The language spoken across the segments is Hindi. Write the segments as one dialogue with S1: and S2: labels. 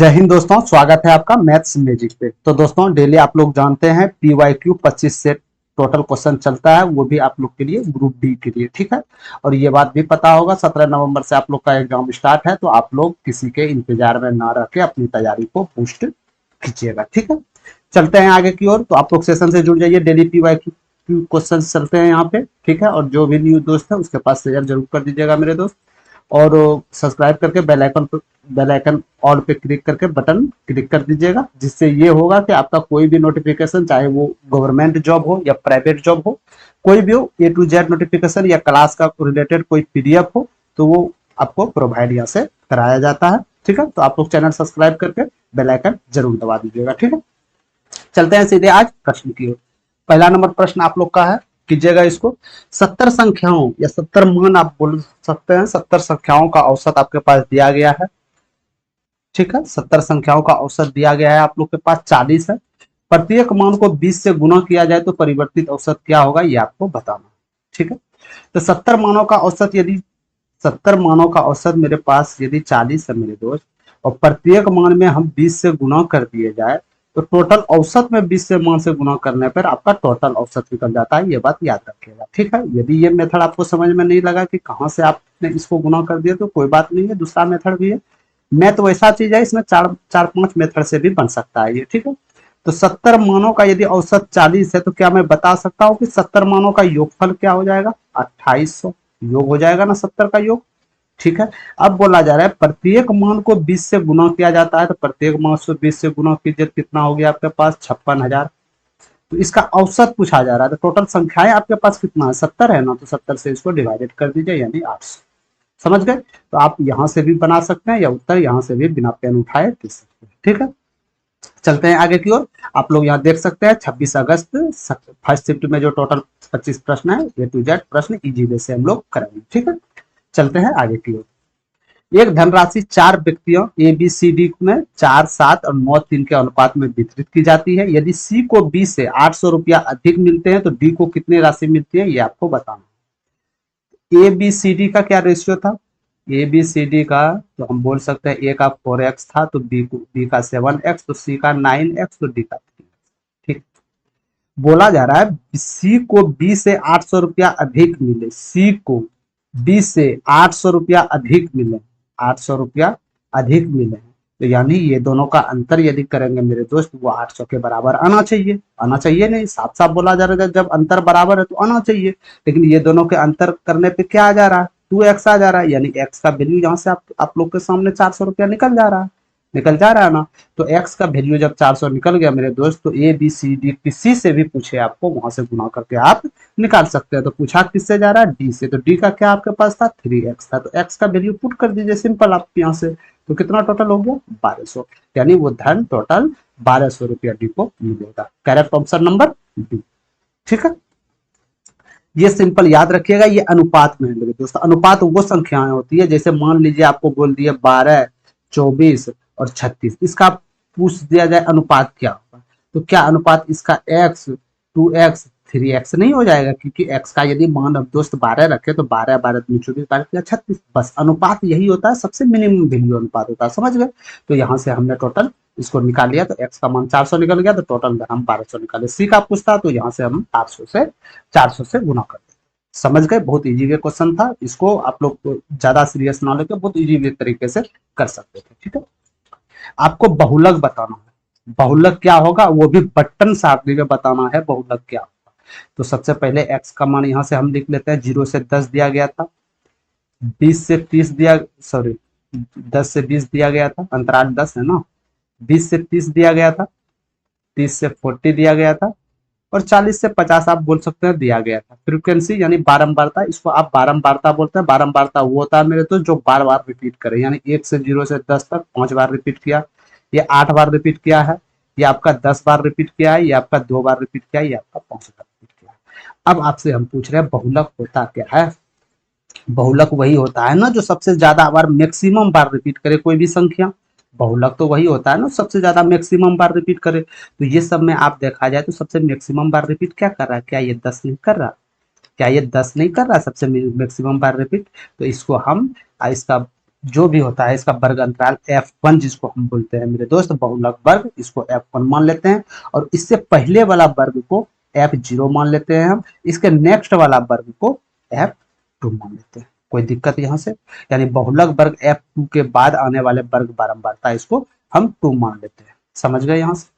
S1: जय हिंद दोस्तों, स्वागत है आपका मैथ्स मैजिक पे। तो दोस्तों डेली आप लोग जानते हैं PYQ 25 से टोटल क्वेश्चन चलता है, वो भी आप लोग के लिए ग्रुप डी के लिए, ठीक है। और ये बात भी पता होगा 17 नवंबर से आप लोग का एग्जाम स्टार्ट है, तो आप लोग किसी के इंतजार में ना रह के अपनी तैयारी को बूस्ट कीजिएगा, ठीक है। चलते हैं आगे की ओर। तो आप लोग सेशन से जुड़ जाइए, डेली PYQ क्वेश्चन चलते हैं यहाँ पे, ठीक है। और जो भी न्यू दोस्त है उसके पास शेयर जरूर कर दीजिएगा मेरे दोस्त। और सब्सक्राइब करके बेल आइकन ऑल पे क्लिक करके बटन क्लिक कर दीजिएगा, जिससे ये होगा कि आपका कोई भी नोटिफिकेशन, चाहे वो गवर्नमेंट जॉब हो या प्राइवेट जॉब हो, कोई भी हो, A to Z नोटिफिकेशन या क्लास का रिलेटेड कोई PDF हो, तो वो आपको प्रोवाइड यहाँ से कराया जाता है, ठीक है। तो आप लोग चैनल सब्सक्राइब करके बेल आइकन जरूर दबा दीजिएगा, ठीक है। चलते हैं सीधे आज प्रश्न की ओर। पहला नंबर प्रश्न आप लोग का है, कीजिएगा इसको। 70 संख्याओं या 70 मान आप बोल सकते हैं, 70 संख्याओं का औसत आपके पास दिया गया है, ठीक है। 70 संख्याओं का औसत दिया गया है, आप लोग के पास 40 है। प्रत्येक मान को 20 से गुना किया जाए तो परिवर्तित औसत क्या होगा, ये आपको बताना, ठीक है। तो 70 मानों का औसत, यदि 70 मानों का औसत मेरे पास यदि 40 है मेरे दोस्त, और प्रत्येक मान में हम 20 से गुना कर दिए जाए, तो टोटल औसत में 20 से मान से गुना करने पर आपका टोटल औसत निकल जाता है। ये बात याद रखिएगा, ठीक है। यदि ये मेथड आपको समझ में नहीं लगा कि कहाँ से आपने इसको गुना कर दिया, तो कोई बात नहीं है, दूसरा मेथड भी है। मैथ तो वैसा चीज है, इसमें चार चार पांच मेथड से भी बन सकता है ये, ठीक है। तो 70 मानों का यदि औसत 40 है, तो क्या मैं बता सकता हूँ कि 70 मानों का योगफल क्या हो जाएगा, 2800 योग हो जाएगा ना 70 का योग, ठीक है। अब बोला जा रहा है प्रत्येक मान को 20 से गुना किया जाता है, तो प्रत्येक मान से 20 से गुना कीजिए, कितना हो गया आपके पास 56,000। तो इसका औसत पूछा जा रहा है, तो टोटल संख्याएं आपके पास कितना है, 70 है ना, तो 70 से इसको डिवाइडेड कर दीजिए, यानी 800। समझ गए। तो आप यहां से भी बना सकते हैं, या उत्तर यहां से भी बिना पेन उठाए दे सकते हैं, ठीक है। चलते हैं आगे की ओर। आप लोग यहाँ देख सकते हैं 26 अगस्त फर्स्ट शिफ्ट में जो टोटल 25 प्रश्न है, A to Z प्रश्न इजी वे से हम लोग करेंगे, ठीक है। चलते हैं आगे की ओर। एक धनराशि 4 व्यक्तियों ABCD में 4, 7 और 9, 3 के अनुपात में वितरित की जाती है। यदि C को B से 800 रुपया अधिक मिलते हैं, तो D को कितनी राशि मिलती है, ये आपको बताना। ABCD का क्या रेशियो था, ABCD का, तो हम बोल सकते हैं A का 4x था, तो B का 7x, तो C का 9x, तो D का 3x, ठीक। बोला जा रहा है C को B से 800 रुपया अधिक मिले, C को B से 800 रुपया अधिक मिले, 800 रुपया अधिक मिले, तो यानी ये दोनों का अंतर यदि करेंगे मेरे दोस्त, वो 800 के बराबर आना चाहिए। आना चाहिए नहीं, साफ साफ बोला जा रहा है, जब अंतर बराबर है तो आना चाहिए। लेकिन ये दोनों के अंतर करने पे क्या आ जा रहा है, 2x आ जा रहा है, यानी x का वैल्यू यहाँ से आप लोग के सामने 400 रुपया निकल जा रहा है, निकल जा रहा है ना। तो x का वैल्यू जब 400 निकल गया मेरे दोस्त, तो ABCD किसी से भी पूछे आपको, वहां से गुना करके आप निकाल सकते हैं। तो पूछा किससे जा रहा है, D से, तो D का क्या आपके पास था, 3x था, तो x का वैल्यू पुट कर दीजिए सिंपल आप यहाँ से। तो कितना टोटल हो गया, 1200, यानी वो धन टोटल 1200 रुपया डी को मिलेगा। करेक्ट ऑप्शन नंबर डी, ठीक है। ये सिंपल याद रखिएगा, ये अनुपात में है दोस्तों। अनुपात वो संख्याएं होती है, जैसे मान लीजिए आपको बोल दिए 12, 24 और 36, इसका पूछ दिया जाए अनुपात क्या होगा, तो क्या अनुपात इसका x, 2x, 3x नहीं हो जाएगा, क्योंकि x का यदि मान अब दोस्त 12 रखे, तो 12, 12 में 24, 12 36, बस अनुपात यही होता है, सबसे मिनिमम वैल्यू अनुपात होता है, समझ गए। तो यहाँ से हमने टोटल इसको निकाल लिया, तो x का मान 400 निकल गया, तो टोटल हम 1200 निकाले। C का पूछता, तो यहाँ से हम 400 से गुना कर देते। समझ गए, बहुत इजी वे क्वेश्चन था, इसको आप लोग ज्यादा सीरियस ना लेकर बहुत इजी वे तरीके से कर सकते थे, ठीक है। आपको बहुलक बताना है, बहुलक क्या होगा वो भी बटन सारणी में बताना है, बहुलक क्या होगा। तो सबसे पहले x का मान यहाँ से हम लिख लेते हैं, 0 से 10 दिया गया था, 20 से 30 दिया, सॉरी 10 से 20 दिया गया था, अंतराल 10 है ना, 20 से 30 दिया गया था, 30 से 40 दिया गया था, और 40 से 50 आप बोल सकते हैं दिया गया था। फ्रीक्वेंसी यानी बारंबारता, इसको आप बारंबारता बोलते हैं। बारंबारता वो होता है मेरे तो जो बार बार रिपीट करे, यानी 1 से 0 से 10 तक 5 बार रिपीट किया, ये 8 बार रिपीट किया है, ये आपका 10 बार रिपीट किया है, ये आपका 2 बार रिपीट किया है, ये आपका 5 बार रिपीट किया है। अब आपसे हम पूछ रहे हैं बहुलक होता क्या है। बहुलक वही होता है ना जो सबसे ज्यादा बार मैक्सिमम बार रिपीट करे कोई भी संख्या। बहुलक तो वही होता है ना सबसे ज्यादा मैक्सिमम बार रिपीट करे। तो ये सब में आप देखा जाए तो सबसे मैक्सिमम बार रिपीट क्या कर रहा है, क्या ये 10 नहीं कर रहा, क्या ये 10 नहीं कर रहा सबसे मैक्सिमम बार रिपीट। तो इसको हम इसका जो भी होता है इसका वर्ग अंतराल F1 जिसको हम बोलते हैं मेरे दोस्त, बहुलक वर्ग, इसको F1 मान लेते हैं। और इससे पहले वाला वर्ग को F0 मान लेते हैं हम, इसके नेक्स्ट वाला वर्ग को F2 मान लेते हैं। कोई दिक्कत यहाँ से? यानी बहुलक वर्ग F2 के बाद आने वाले वर्ग बारंबारता इसको हम 2 मान लेते हैं। समझ गए यहाँ से?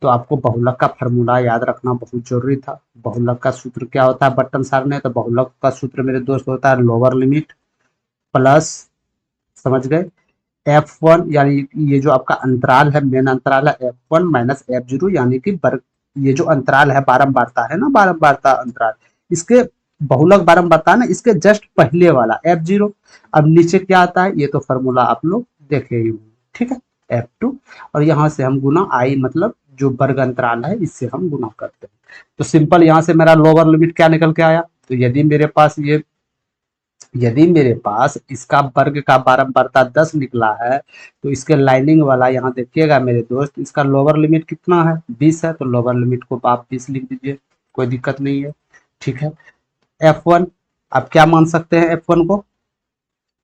S1: तो आपको बहुलक का फॉर्मूला याद रखना बहुत जरूरी था। बहुलक का सूत्र क्या होता है बटन सारने? तो बहुलक का सूत्र मेरे दोस्त होता है लोअर लिमिट प्लस, समझ गए, F1 यानी ये जो आपका अंतराल है, मेन अंतराल है F1 माइनस F0, यानी कि वर्ग, ये जो अंतराल है बारंबारता है ना, बारंबारता अंतराल, इसके बहुलक बारंबारता है ना, इसके जस्ट पहले वाला F0। अब नीचे क्या आता है ये तो फॉर्मूला आप लोग देखे ही होंगे, ठीक है, F2। और यहाँ से हम गुना आई, मतलब जो वर्ग अंतराल है इससे हम गुना करते हैं। तो सिंपल यहाँ से मेरा लोअर लिमिट क्या निकल के आया? तो यदि मेरे पास इसका वर्ग का बारंबारता 10 निकला है, तो इसके लाइनिंग वाला यहाँ देखिएगा मेरे दोस्त, इसका लोअर लिमिट कितना है? 20 है, तो लोअर लिमिट को आप 20 लिख दीजिए, कोई दिक्कत नहीं है, ठीक है। F1 आप क्या मान सकते हैं F1 को?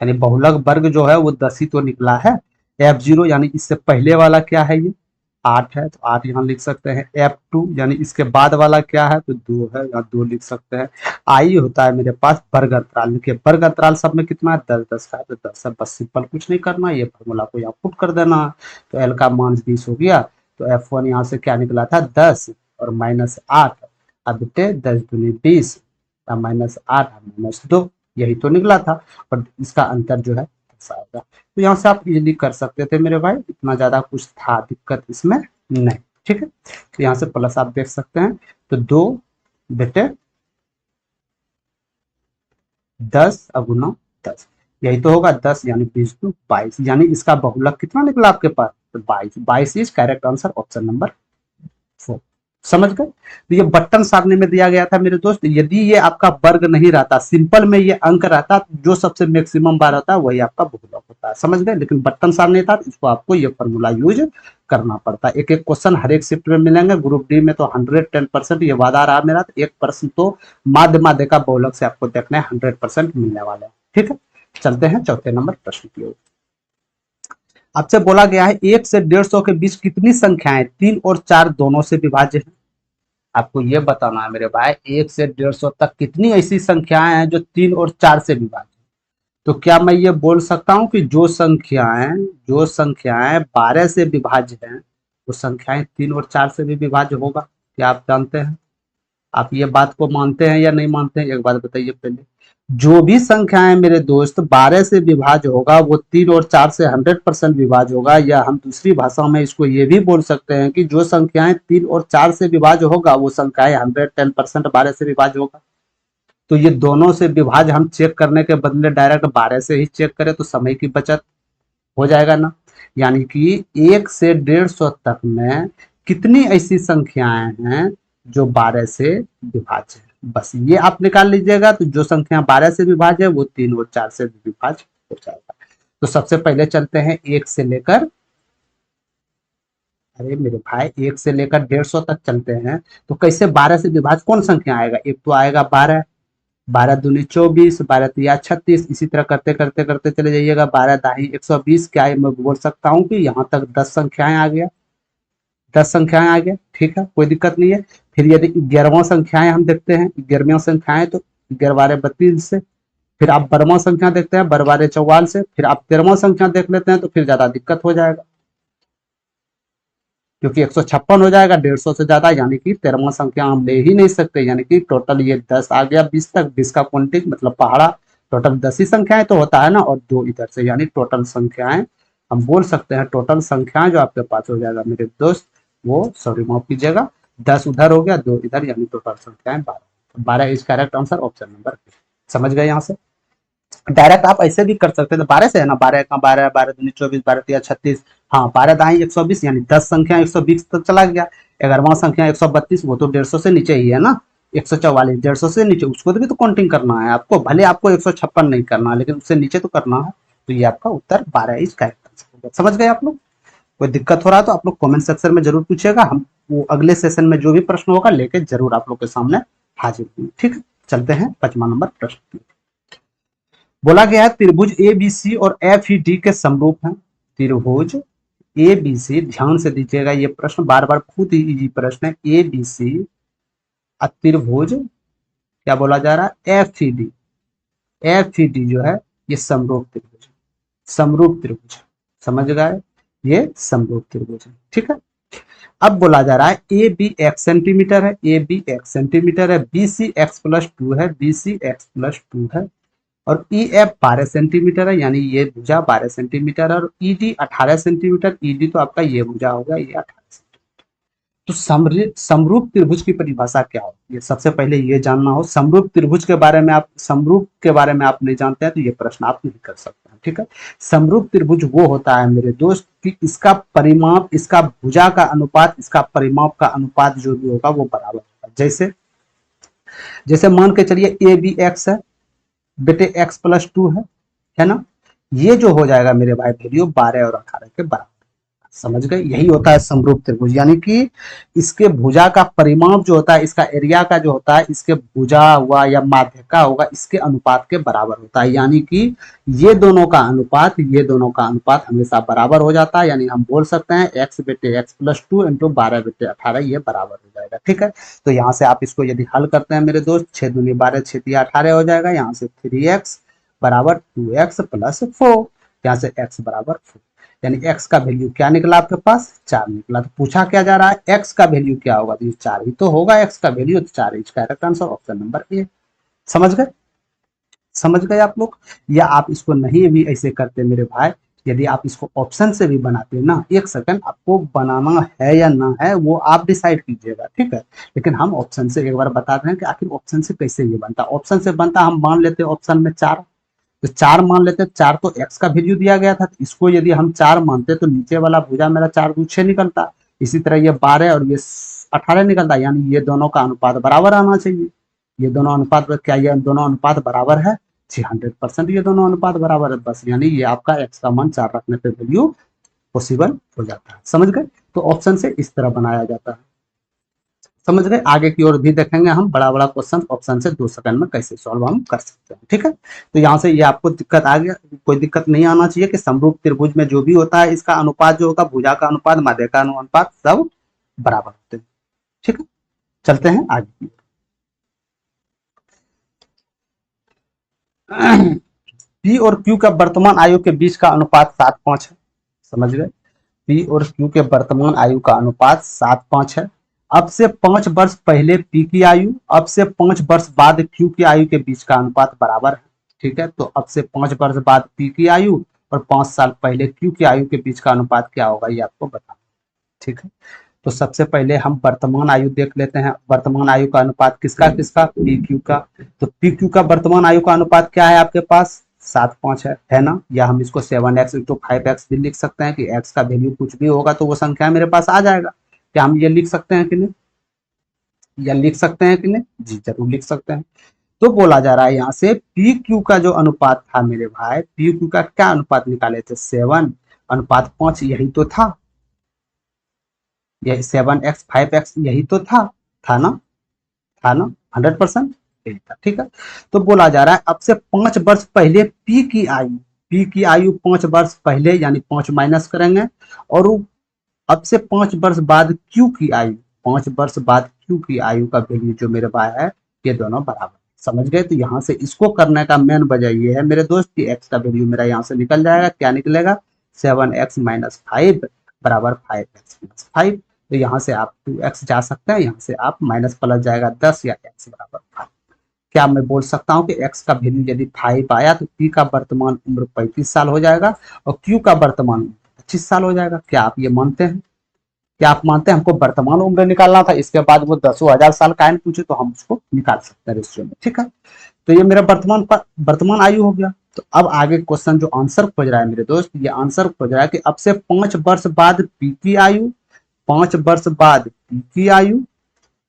S1: यानी बहुलक वर्ग जो है वो 10 ही तो निकला है। F0 यानी इससे पहले वाला क्या है, ये 8 है, तो 8 यहाँ लिख सकते हैं। F2 यानी इसके बाद वाला क्या है, तो 2 है, यहाँ 2 लिख सकते हैं। आई होता है मेरे पास वर्ग अंतराल। देखिए वर्ग अंतराल सब में कितना है? 10 10 का है, तो 10 है, बस सिंपल कुछ नहीं करना, ये फॉर्मूला को यहाँ पुट कर देना है। तो एल का मान 20 हो गया, तो F1 यहाँ से क्या निकला था? 10 और माइनस 8। अब बेटे 10 दूनी 20, माइनस 8 माइनस 2, यही तो निकला था। और इसका अंतर जो है 10 आएगा। तो यहाँ से आप इजीली कर सकते थे मेरे भाई, इतना ज्यादा कुछ था दिक्कत इसमें नहीं, ठीक है। तो यहाँ से प्लस आप देख सकते हैं, तो 2 बेटे 10 अगुना 10, यही तो होगा 10 यानी 20 तो 22, यानी इसका बहुलक कितना निकला आपके पास? तो 22। 22 is correct answer, option number 4। समझ गए? तो ये बटन सारणी में दिया गया था मेरे दोस्त। यदि ये आपका वर्ग नहीं रहता, सिंपल में ये अंक रहता, जो सबसे मैक्सिमम बार होता है वही आपका बहुलक होता है। समझ गए? लेकिन बटन सारणी था, इसको आपको ये फॉर्मूला यूज करना पड़ता है। एक एक क्वेश्चन हर एक शिफ्ट में मिलेंगे। ग्रुप डी में तो 110% ये वादा रहा मेरा, तो 1% तो माध्य माध्य का बहुलक से आपको देखना है 100% मिलने वाला है, ठीक है। चलते हैं चौथे नंबर प्रश्न की ओर। आपसे बोला गया है 1 से 150 के बीच कितनी संख्याएं 3 और 4 दोनों से विभाज्य है? आपको ये बताना है मेरे भाई, 1 से 150 तक कितनी ऐसी संख्याएं हैं जो 3 और 4 से विभाज्य? तो क्या मैं ये बोल सकता हूं कि जो संख्याएं 12 से विभाज्य हैं, वो संख्याएं 3 और 4 से भी विभाज्य होगा? क्या आप जानते हैं? आप ये बात को मानते हैं या नहीं मानते हैं, एक बात बताइए पहले। जो भी संख्याएं मेरे दोस्त 12 से विभाज्य होगा, वो 3 और 4 से 100% विभाज्य होगा। या हम दूसरी भाषा में इसको ये भी बोल सकते हैं कि जो संख्याएं 3 और 4 से विभाज्य होगा, वो संख्याएं 110% 12 से विभाज्य होगा। तो ये दोनों से विभाज्य हम चेक करने के बदले डायरेक्ट 12 से ही चेक करें तो समय की बचत हो जाएगा ना। यानी कि 1 से 150 तक में कितनी ऐसी संख्याएं हैं जो 12 से विभाज्य है, बस ये आप निकाल लीजिएगा। तो जो संख्या 12 से विभाज्य है वो 3 और 4 से भी विभाज्य हो जाएगा। तो सबसे पहले चलते हैं 1 से लेकर, अरे मेरे भाई 1 से लेकर 150 तक चलते हैं। तो कैसे 12 से विभाज्य कौन संख्या आएगा? एक तो आएगा 12, 12 दूनी 24, 12 तिया 36, इसी तरह करते करते करते चले जाइएगा। 12 दाही 120, क्या मैं बोल सकता हूँ कि यहाँ तक 10 संख्याएं आ गया, 10 संख्याएं आ गया, ठीक है, कोई दिक्कत नहीं है। फिर यदि 11वां संख्याएं हम देखते हैं, 11वां संख्याएं तो 11 12 32 से, फिर आप 12वां संख्या देखते हैं 12 12 44 से, फिर आप 13वां संख्या देख लेते हैं तो फिर ज्यादा दिक्कत हो जाएगा, क्योंकि 156 हो जाएगा 150 से ज्यादा, यानी कि 13वां संख्या हम ले ही नहीं सकते। यानी कि टोटल ये 10 आ गया 20 तक, 20 का क्वांटिटी मतलब पहाड़ा, टोटल 10 ही संख्याएं तो होता है ना, और 2 इधर से, यानी टोटल संख्याएं हम बोल सकते हैं, टोटल संख्याएं जो आपके पास हो जाएगा मेरे दोस्त, वो सॉरी माफ कीजिएगा, 10 उधर हो गया 2 इधर, यानी टोटल संख्याएं 12। 12 is correct answer, option number. समझ गए? यहाँ से डायरेक्ट आप ऐसे भी कर सकते हैं, 12 से है ना, 12 का 12, 12 दूनी 24, 12 तिया 36, हाँ 12 दाई 120, यानी 10 संख्या 120 तक चला गया। 11वां संख्या 132, वो तो 150 से नीचे ही है ना, 144 150 से नीचे, उसको भी तो काउंटिंग करना है आपको, भले आपको 156 नहीं करना है, लेकिन उससे नीचे तो करना है। तो ये आपका उत्तर 12 इज करेक्ट। समझ गए आप लोग? कोई दिक्कत हो रहा है तो आप लोग कमेंट सेक्शन में जरूर पूछिएगा, हम वो अगले सेशन में जो भी प्रश्न होगा लेके जरूर आप लोग के सामने हाजिर होंगे, ठीक है। चलते हैं 5वां नंबर प्रश्न। बोला गया है त्रिभुज ए बी सी और एफ ई डी के समरूप हैं। त्रिभुज ए बी सी, ध्यान से दीजिएगा ये प्रश्न, बार बार बहुत ही इजी प्रश्न है। ए बी सी त्रिभुज क्या बोला जा रहा है, F E D, F E D जो है ये समरूप त्रिभुज, समरूप त्रिभुज, समझ गए, ये समरूप त्रिभुज है, ठीक है। अब बोला जा रहा है ए बी एक्स सेंटीमीटर है, ए बी एक्स सेंटीमीटर है, b c x plus two है, b c x plus two है, और ई एफ 12 सेंटीमीटर है, यानी ये भुजा 12 सेंटीमीटर है, और E D 18 centimetre, E D तो आपका ये भुजा होगा, ये 18 सेंटीमीटर। तो समरूप त्रिभुज की परिभाषा क्या हो, ये सबसे पहले ये जानना हो। समरूप त्रिभुज के बारे में आप, समरूप के बारे में आप नहीं जानते हैं तो ये प्रश्न आप नहीं कर सकते हैं, ठीक है। समरूप त्रिभुज वो होता है मेरे दोस्त कि इसका परिमाप, इसका भुजा का अनुपात, इसका परिमाप का अनुपात जो भी होगा वो बराबर होगा। जैसे जैसे मान के चलिए ए बी एक्स है बेटे, एक्स प्लस टू है ना, ये जो हो जाएगा मेरे भाई वैल्यू 12 और 18 के बराबर, समझ गए। यही होता है समरूप त्रिभुज, यानी कि इसके भुजा का परिमाप जो होता है, इसका एरिया का जो होता है, इसके भुजा हुआ या माध्य का होगा, इसके अनुपात के बराबर होता है। यानी कि ये दोनों का अनुपात, ये दोनों का अनुपात हमेशा बराबर हो जाता है। यानी हम बोल सकते हैं एक्स बेटे एक्स प्लस टू इंटू 12 बेटे 18, ये बराबर हो जाएगा, ठीक है। तो यहाँ से आप इसको यदि हल करते हैं मेरे दोस्त, 6 दूनी 12, 6 तिया 18 हो जाएगा। यहाँ से 3x बराबर 2x प्लस 4, यहाँ से x बराबर 4, यानी x का वैल्यू क्या निकला आपके पास, 4 निकला। तो पूछा क्या जा रहा है, x का वैल्यू क्या होगा, तो ये 4 ही तो होगा, x का वैल्यू तो 4 है। इसका correct answer option number A. समझ गए, समझ गए आप लोग। या आप इसको नहीं भी ऐसे करते मेरे भाई, यदि आप इसको ऑप्शन से भी बनाते हैं ना, एक सेकंड, आपको बनाना है या ना है वो आप डिसाइड कीजिएगा, ठीक है। लेकिन हम ऑप्शन से एक बार बताते हैं कि आखिर ऑप्शन से कैसे ये बनता। ऑप्शन से बनता, हम मान लेते हैं ऑप्शन में 4, तो 4 मान लेते हैं। 4 तो x का वैल्यू दिया गया था, तो इसको यदि हम 4 मानते तो नीचे वाला भुजा मेरा 4 दूनी 6 निकलता। इसी तरह ये 12 और ये 18 निकलता, यानी ये दोनों का अनुपात बराबर आना चाहिए। ये दोनों अनुपात, क्या ये दोनों अनुपात बराबर है, 100% ये दोनों अनुपात बराबर है बस, यानी ये आपका x का मान 4 रखने पे वैल्यू पॉसिबल हो जाता है। समझ गए, तो ऑप्शन से इस तरह बनाया जाता है। समझ गए, आगे की ओर भी देखेंगे हम बड़ा बड़ा क्वेश्चन ऑप्शन से 2 सेकंड में कैसे सॉल्व हम कर सकते हैं, ठीक है। तो यहाँ से ये आपको दिक्कत आ गया, कोई दिक्कत नहीं आना चाहिए कि समरूप त्रिभुज में जो भी होता है इसका अनुपात जो होगा, भुजा का अनुपात, माध्य का अनुपात सब बराबर होते हैं, ठीक है। चलते हैं आगे। पी और क्यू का वर्तमान आयु के बीच का अनुपात 7:5 है, समझ गए। पी और क्यू के वर्तमान आयु का अनुपात 7:5 है। अब से 5 वर्ष पहले पी की आयु, अब से 5 वर्ष बाद क्यू की आयु के बीच का अनुपात बराबर है, ठीक है। तो अब से 5 वर्ष बाद पी की आयु और 5 साल पहले क्यू की आयु के बीच का अनुपात क्या होगा, ये आपको बताना, ठीक है। तो सबसे पहले हम वर्तमान आयु देख लेते हैं। वर्तमान आयु का अनुपात किसका किसका, पी क्यू का। तो पी क्यू का वर्तमान आयु का अनुपात क्या है आपके पास, 7:5 है ना। या हम इसको 7x इंटू 5x भी लिख सकते हैं कि x का वैल्यू कुछ भी होगा तो वो संख्या मेरे पास आ जाएगा। क्या हम ये लिख सकते हैं कि नहीं, या लिख सकते हैं कि नहीं, जी जरूर लिख सकते हैं। तो बोला जा रहा है यहाँ से पी क्यू का जो अनुपात था मेरे भाई, पी क्यू का क्या अनुपात निकाले थे, 7:5, यही तो था, यही 7x 5x यही तो था ना, था ना, 100% यही था, ठीक है। तो बोला जा रहा है अब से 5 वर्ष पहले पी की आयु, पी की आयु 5 वर्ष पहले, यानी 5 माइनस करेंगे, और अब से 5 वर्ष बाद क्यू की आयु, 5 वर्ष बाद क्यू की आयु का वैल्यू जो मेरे पास है, ये दोनों बराबर, समझ गए। तो यहाँ से इसको करने का मेन वजह ये है मेरे दोस्त कि x का वैल्यू मेरा यहाँ से निकल जाएगा, क्या निकलेगा, 7x माइनस 5 बराबर 5x माइनस 5। तो यहाँ से आप 2x जा सकते हैं, यहाँ से आप माइनस प्लस जाएगा 10 या x बराबर 5। क्या मैं बोल सकता हूँ कि x का वैल्यू यदि 5 आया तो p का वर्तमान उम्र 35 साल हो जाएगा और q का वर्तमान 25 साल हो जाएगा। क्या आप ये मानते हैं, क्या आप मानते हैं हमको वर्तमान उम्र निकालना था, इसके बाद वो 10,000 साल का पूछे तो हम उसको निकाल सकते हैं रेशियो में, ठीक है। तो ये मेरा वर्तमान आयु हो गया। तो अब आगे क्वेश्चन जो आंसर खोज रहा है मेरे दोस्त, ये आंसर खोज रहा है कि अब से 5 वर्ष बाद पी की आयु, 5 वर्ष बाद पी की आयु,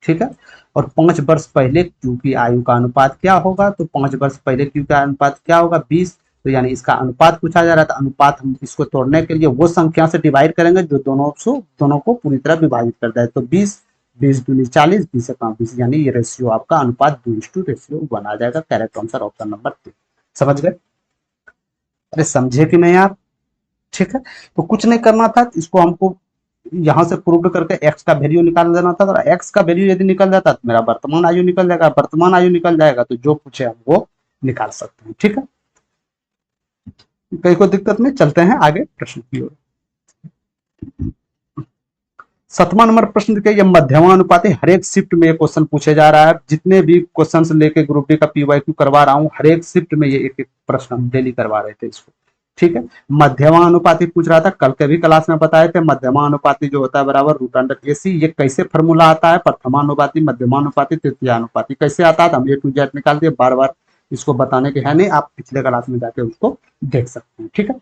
S1: ठीक है, और 5 वर्ष पहले क्यू की आयु का अनुपात क्या होगा। तो 5 वर्ष पहले क्यू का अनुपात क्या होगा, 20। तो यानी इसका अनुपात पूछा जा रहा था। अनुपात हम इसको तोड़ने के लिए वो संख्या से डिवाइड करेंगे जो दोनों को पूरी तरह विभाजित करता है। तो 20, 20 दूनी 40, 20 से 20, यानी ये रेशियो आपका अनुपात 2:1 आ जाएगा। Correct answer option number 3। समझ गए, अरे समझे कि नहीं आप? ठीक है, तो कुछ नहीं करना था, इसको हमको यहाँ से प्रूव करके एक्स का वैल्यू निकाल देना था, और एक्स का वैल्यू यदि निकल जाता तो मेरा वर्तमान आयु निकल जाएगा, वर्तमान आयु निकल जाएगा तो जो पूछे हम वो निकाल सकते हैं। ठीक है, कहीं कोई दिक्कत नहीं, चलते हैं आगे प्रश्न की ओर। 7वां नंबर प्रश्न देखिए, ये मध्यमानुपाती हर एक शिफ्ट में ये क्वेश्चन पूछे जा रहा है। जितने भी क्वेश्चन लेके ग्रुप डी का पीवाईक्यू करवा रहा हूँ, हर एक शिफ्ट में ये एक एक प्रश्न हम डेली करवा रहे थे इसको। ठीक है, मध्यमानुपाती पूछ रहा था, कल के भी क्लास में बताए थे, मध्यमानुपाती जो होता है बराबर रूट अंडर एसी। ये कैसे फॉर्मूला आता है, प्रथमानुपाती, मध्यमानुपाती, तृतीयानुपाती कैसे आता है, हम ए टू जेड निकाल दिए, बार बार इसको बताने के है नहीं, आप पिछले क्लास में जाके उसको देख सकते हैं। ठीक है,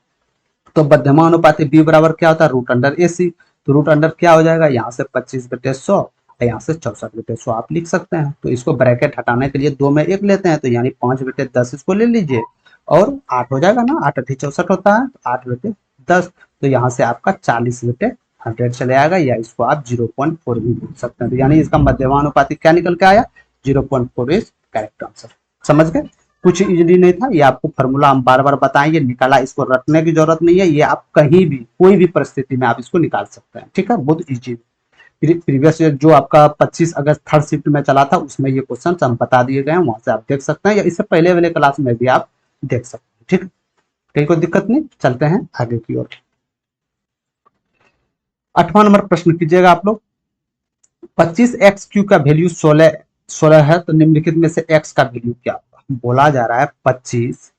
S1: तो मध्यमानुपाती बी बराबर क्या होता है, रूट अंडर ए सी। तो रूट अंडर क्या हो जाएगा, यहाँ से 25/100 और यहाँ से 64/100 आप लिख सकते हैं। तो इसको ब्रैकेट हटाने के लिए 2 में 1 लेते हैं, तो यानी 5/10 इसको ले लीजिए, और 8 हो जाएगा ना, 8 8 64 होता है, 8/10। तो यहाँ से आपका 40/100 चले आएगा, या इसको आप 0.4 भी बोल सकते हैं। तो यानी इसका मध्यमानुपाती क्या निकल के आया, 0.4 इज करेक्ट आंसर। समझ गए, कुछ इजली नहीं था, ये आपको फॉर्मूला हम बार बार बताएंगे, निकाला, इसको रटने की जरूरत नहीं है, ये आप कहीं भी कोई भी परिस्थिति में आप इसको निकाल सकते हैं। ठीक है, बहुत इजी। प्रीवियस जो आपका 25 अगस्त थर्ड शिफ्ट में चला था, उसमें ये क्वेश्चन हम बता दिए गए हैं, वहां से आप देख सकते हैं, या इससे पहले वाले क्लास में भी आप देख सकते हैं। ठीक, कहीं कोई दिक्कत नहीं, चलते हैं आगे की ओर। 8वां नंबर प्रश्न कीजिएगा आप लोग। 25x³ का वैल्यू 16 है, तो निम्नलिखित में से x का वैल्यू क्या होगा। बोला जा रहा है 25,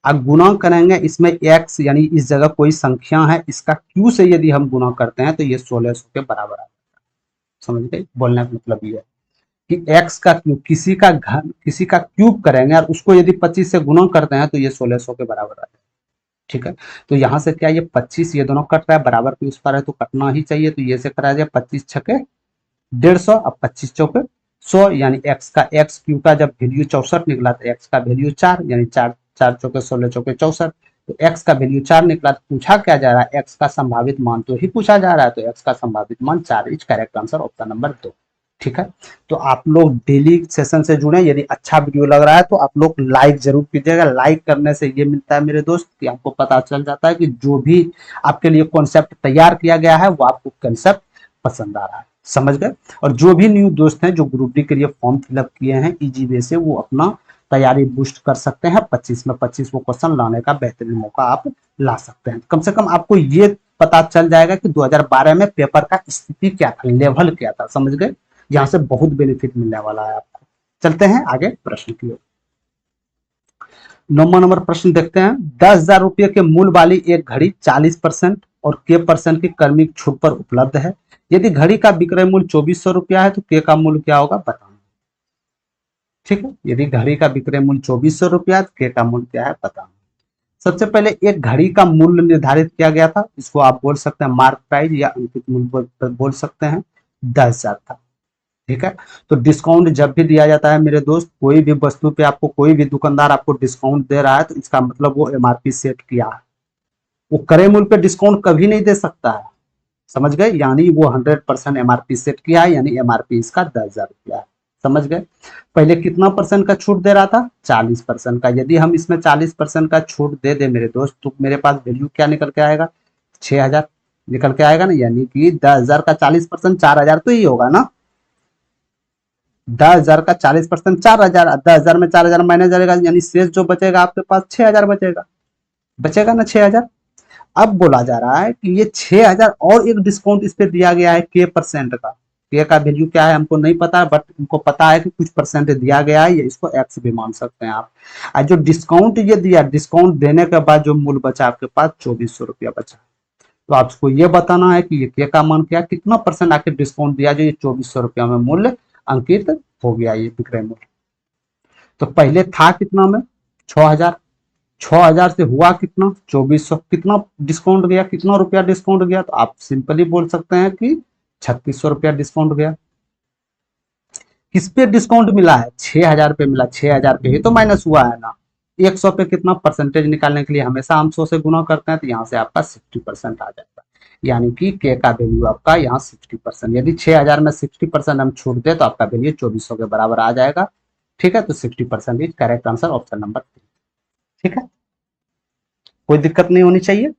S1: अब गुणा करेंगे इसमें x, यानी इस जगह कोई संख्या है, इसका q से यदि हम गुणा करते हैं तो ये 1600 के बराबर आ जाएगा। समझ गए, बोलने का मतलब ये है कि x का क्यूब, किसी का घन, किसी का क्यूब करेंगे और उसको यदि 25 से गुणा करते हैं तो ये 1600 के बराबर आ जाएगा। ठीक है, तो यहाँ से क्या, ये 25 ये दोनों कट रहा है, बराबर के उस पर है तो कटना ही चाहिए, तो ये से करा जाए 25 छके 150, अब 25 चौके 100, यानी x का x³ का जब वैल्यू 64 निकला तो x का वैल्यू 4, यानी 4 4 चौके 16 चौके 64, तो x का वैल्यू 4 निकला। तो पूछा क्या जा रहा है, x का संभावित मान तो ही पूछा जा रहा है, तो x का संभावित मान 4 is correct answer, option number 2। ठीक है, तो आप लोग डेली सेशन से जुड़े, यदि अच्छा वीडियो लग रहा है तो आप लोग लाइक जरूर कीजिएगा। लाइक करने से ये मिलता है मेरे दोस्त कि आपको पता चल जाता है कि जो भी आपके लिए कॉन्सेप्ट तैयार किया गया है वो आपको कॉन्सेप्ट पसंद आ रहा है। समझ गए, और जो भी न्यू दोस्त हैं जो ग्रुप डी के लिए फॉर्म फिलअप किए हैं इजी वे से, वो अपना तैयारी बूस्ट कर सकते हैं। 25 में 25 वो क्वेश्चन लाने का बेहतरीन मौका आप ला सकते हैं। कम से कम आपको ये पता चल जाएगा कि 2012 में पेपर का स्थिति क्या था, लेवल क्या था। समझ गए, यहाँ से बहुत बेनिफिट मिलने वाला है आपको। चलते हैं आगे प्रश्न की ओर। 9वां नंबर प्रश्न देखते हैं। 10,000 रुपये के मूल्य वाली एक घड़ी 40% और k% की क्रमिक छूट पर उपलब्ध है। यदि घड़ी का विक्रय मूल्य 2400 रुपया है तो k का मूल्य क्या होगा बताना। ठीक है, यदि घड़ी का विक्रय मूल्य 2400 रुपया है तो k का मूल्य क्या है बताना। सबसे पहले एक घड़ी का मूल्य निर्धारित किया गया था, इसको आप बोल सकते हैं मार्क प्राइस या अंकित मूल्य बोल सकते हैं, 10,000 था। ठीक है, तो डिस्काउंट जब भी दिया जाता है मेरे दोस्त, कोई भी वस्तु पे आपको कोई भी दुकानदार आपको डिस्काउंट दे रहा है तो इसका मतलब वो एमआरपी सेट किया है, वो क्रय मूल्य पे डिस्काउंट कभी नहीं दे सकता है। समझ गए, यानी वो 100% एमआरपी सेट किया है, यानी एमआरपी इसका 10,000 रुपया है। समझ गए, पहले कितना परसेंट का छूट दे रहा था, 40% का। यदि हम इसमें 40% का छूट दे दे मेरे दोस्त, तो मेरे पास वैल्यू क्या निकल के आएगा, 6,000 निकल के आएगा ना, यानी कि 10,000 का 40% 4,000 तो ही होगा ना। 10,000 का 40% 4,000, 10,000 में 4,000 माइनस जाएगा, यानी शेष जो बचेगा आपके पास 6,000 बचेगा, बचेगा ना 6,000। अब बोला जा रहा है कि ये 6,000 और एक डिस्काउंट इस पे दिया गया है k% का। के का वैल्यू क्या है हमको नहीं पता है, बट उनको पता है कि कुछ परसेंट दिया गया है, ये इसको एक्स भी मान सकते हैं आप। और जो डिस्काउंट ये दिया, डिस्काउंट देने के बाद जो मूल्य बचा आपके पास 2,400 रुपया बचा, तो आपको ये बताना है कि ये के का मान क्या, कितना परसेंट आखिर डिस्काउंट दिया जो ये 2,400 रुपया में मूल्य अंकित हो गया, ये विक्रय मूल्य। तो पहले था कितना में 6,000, 6,000 से हुआ कितना 2,400, कितना डिस्काउंट गया, कितना रुपया डिस्काउंट गया, तो आप सिंपली बोल सकते हैं कि 3,600 रुपया डिस्काउंट गया। किस पे डिस्काउंट मिला है, 6,000 पे मिला, 6,000 पे ही तो माइनस हुआ है ना। 100 पे कितना परसेंटेज निकालने के लिए हमेशा हम 100 से गुना करते हैं, तो यहाँ से आपका 60% आ जाएगा, यानी कि के का वैल्यू आपका यहाँ 60%। यदि 6,000 में 60% हम छूट दे तो आपका वैल्यू 2,400 के बराबर आ जाएगा। ठीक है, तो 60% is correct answer, option number 3। ठीक है, कोई दिक्कत नहीं होनी चाहिए।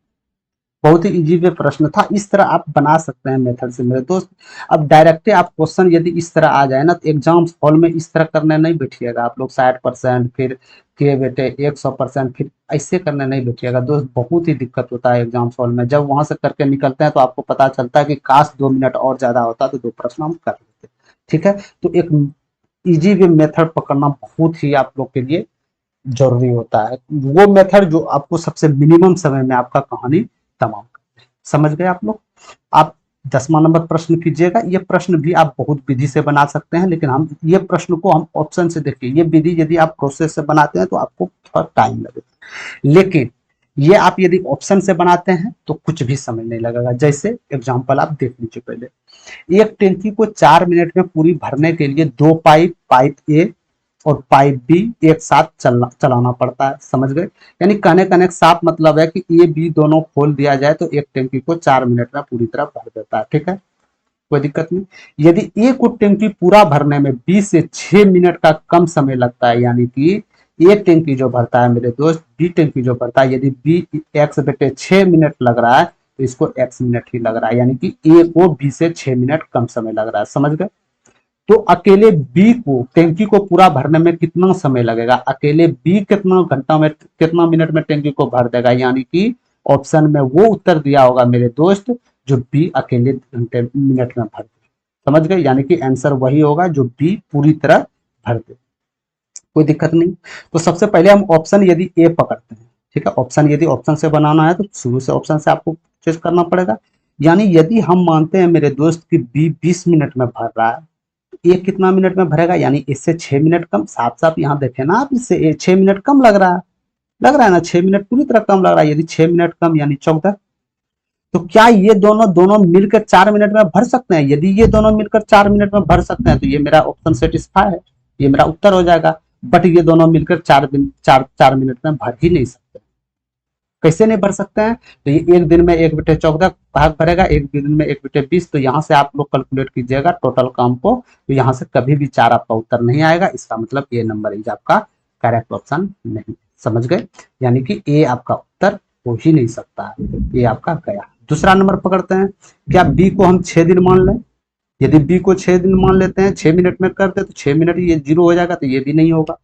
S1: बहुत ही इजी वे प्रश्न था, इस तरह आप बना सकते हैं मेथड से मेरे दोस्त। अब डायरेक्टली आप क्वेश्चन यदि इस तरह आ जाए ना, तो एग्जाम हॉल में इस तरह करने नहीं बैठिएगा आप लोग 60% फिर के बेटे 100% फिर ऐसे करने नहीं बैठिएगा दोस्त। बहुत ही दिक्कत होता है एग्जाम हॉल में, जब वहां से करके निकलते हैं तो आपको पता चलता है कि काश 2 मिनट और ज्यादा होता तो 2 प्रश्न हम कर लेते। ठीक है, तो एक इजी वे मेथड पकड़ना बहुत ही आप लोग के लिए जरूरी होता है, वो मेथड जो आपको सबसे मिनिमम समय में आपका कहानी तमाम कर दे। समझ गए आप लोग। आप 10वां नंबर प्रश्न कीजिएगा। ये प्रश्न भी आप बहुत विधि से बना सकते हैं, लेकिन हम ये प्रश्न को हम ऑप्शन से देखिए। ये विधि यदि आप प्रोसेस से बनाते हैं तो आपको थोड़ा टाइम लगेगा, लेकिन ये आप यदि ऑप्शन से बनाते हैं तो कुछ भी समय नहीं लगेगा। जैसे एग्जाम्पल आप देख लीजिए पहले, एक टैंकी को 4 मिनट में पूरी भरने के लिए 2 पाइप, पाइप ए और पाइप बी एक साथ चलाना पड़ता है। समझ गए। यानी कहने का एक साफ मतलब है कि ए बी दोनों खोल दिया जाए तो एक टैंकी को 4 मिनट में पूरी तरह भर देता है। ठीक है, कोई दिक्कत नहीं। यदि ए को टैंकी पूरा भरने में 20 से 6 मिनट का कम समय लगता है, यानी कि ए टैंकी जो भरता है मेरे दोस्त, बी टैंकी जो भरता है, यदि बी एक्स बटे 6 मिनट लग रहा है तो इसको एक्स मिनट ही लग रहा है, यानी कि ए को बी से 6 मिनट कम समय लग रहा है। समझ गए। तो अकेले बी को टैंकी को पूरा भरने में कितना समय लगेगा, अकेले बी कितना घंटा में कितना मिनट में टैंकी को भर देगा, यानी कि ऑप्शन में वो उत्तर दिया होगा मेरे दोस्त जो बी अकेले घंटे मिनट में भर दे। समझ गए, यानी कि आंसर वही होगा जो बी पूरी तरह भर दे। कोई दिक्कत नहीं। तो सबसे पहले हम ऑप्शन यदि ए पकड़ते हैं, ठीक है, ऑप्शन यदि ऑप्शन से बनाना है तो शुरू से ऑप्शन से आपको चेक करना पड़ेगा। यानी यदि हम मानते हैं मेरे दोस्त की बी 20 मिनट में भर रहा है, ये कितना मिनट में भरेगा, यानी इससे 6 मिनट कम। साफ साफ यहाँ देखे ना आप, इससे 6 मिनट कम लग रहा है, लग रहा है ना, 6 मिनट पूरी तरह कम लग रहा है। यदि 6 मिनट कम यानी 14, तो क्या ये दोनों दोनों मिलकर 4 मिनट में भर सकते हैं? यदि ये दोनों मिलकर 4 मिनट में भर सकते हैं तो ये मेरा ऑप्शन सेटिस्फाई है, ये मेरा उत्तर हो जाएगा। बट ये दोनों मिलकर 4 मिनट में भर ही नहीं सकते। कैसे नहीं भर सकते हैं? तो ये एक दिन में 1/14 भाग भरेगा, एक दिन में 1/20। तो यहाँ से आप लोग कैलकुलेट कीजिएगा टोटल काम को, तो यहाँ से कभी भी 4 आपका उत्तर नहीं आएगा। इसका मतलब ए नंबर इज आपका करेक्ट ऑप्शन नहीं। समझ गए, यानी कि ए आपका उत्तर हो ही नहीं सकता है, ये आपका गया। दूसरा नंबर पकड़ते हैं। क्या बी को हम 6 दिन मान लें? यदि बी को 6 दिन मान लेते हैं, 6 मिनट में करते तो 6 मिनट ये 0 हो जाएगा, तो ये भी नहीं होगा।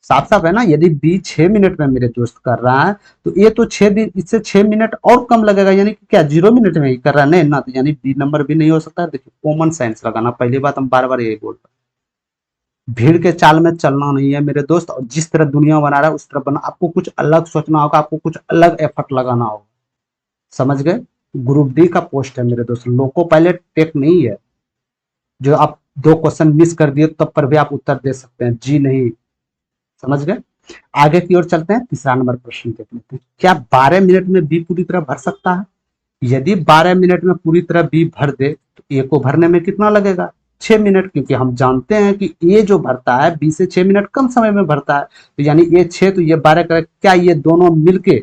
S1: साफ साफ है ना। यदि बी 6 मिनट में मेरे दोस्त कर रहा है तो ये तो 6 दिन, इससे 6 मिनट और कम लगेगा, यानी कि क्या 0 मिनट में ही कर रहा है? नहीं ना, तो यानी बी नंबर भी नहीं हो सकता। देखिए कॉमन सेंस लगाना, पहली बात हम बार बार यही बोल रहे हैं, भीड़ के चाल में चलना नहीं है मेरे दोस्त। और जिस तरह दुनिया बना रहा है उस तरह बना, आपको कुछ अलग सोचना होगा, आपको कुछ अलग एफर्ट लगाना होगा। समझ गए। ग्रुप डी का पोस्ट है मेरे दोस्त, लोको पायलट टेक नहीं है जो आप 2 क्वेश्चन मिस कर दिए तब पर भी आप उत्तर दे सकते हैं, जी नहीं। समझ गए। आगे की ओर चलते हैं, तीसरा नंबर प्रश्न देख लेते हैं। क्या 12 मिनट में बी पूरी तरह भर सकता है? यदि 12 मिनट में पूरी तरह बी भर दे तो ए को भरने में कितना लगेगा? 6 मिनट, क्योंकि हम जानते हैं कि ए जो भरता है बी से 6 मिनट कम समय में भरता है। तो यानी ये 6 तो ये 12 का, क्या ये दोनों मिलके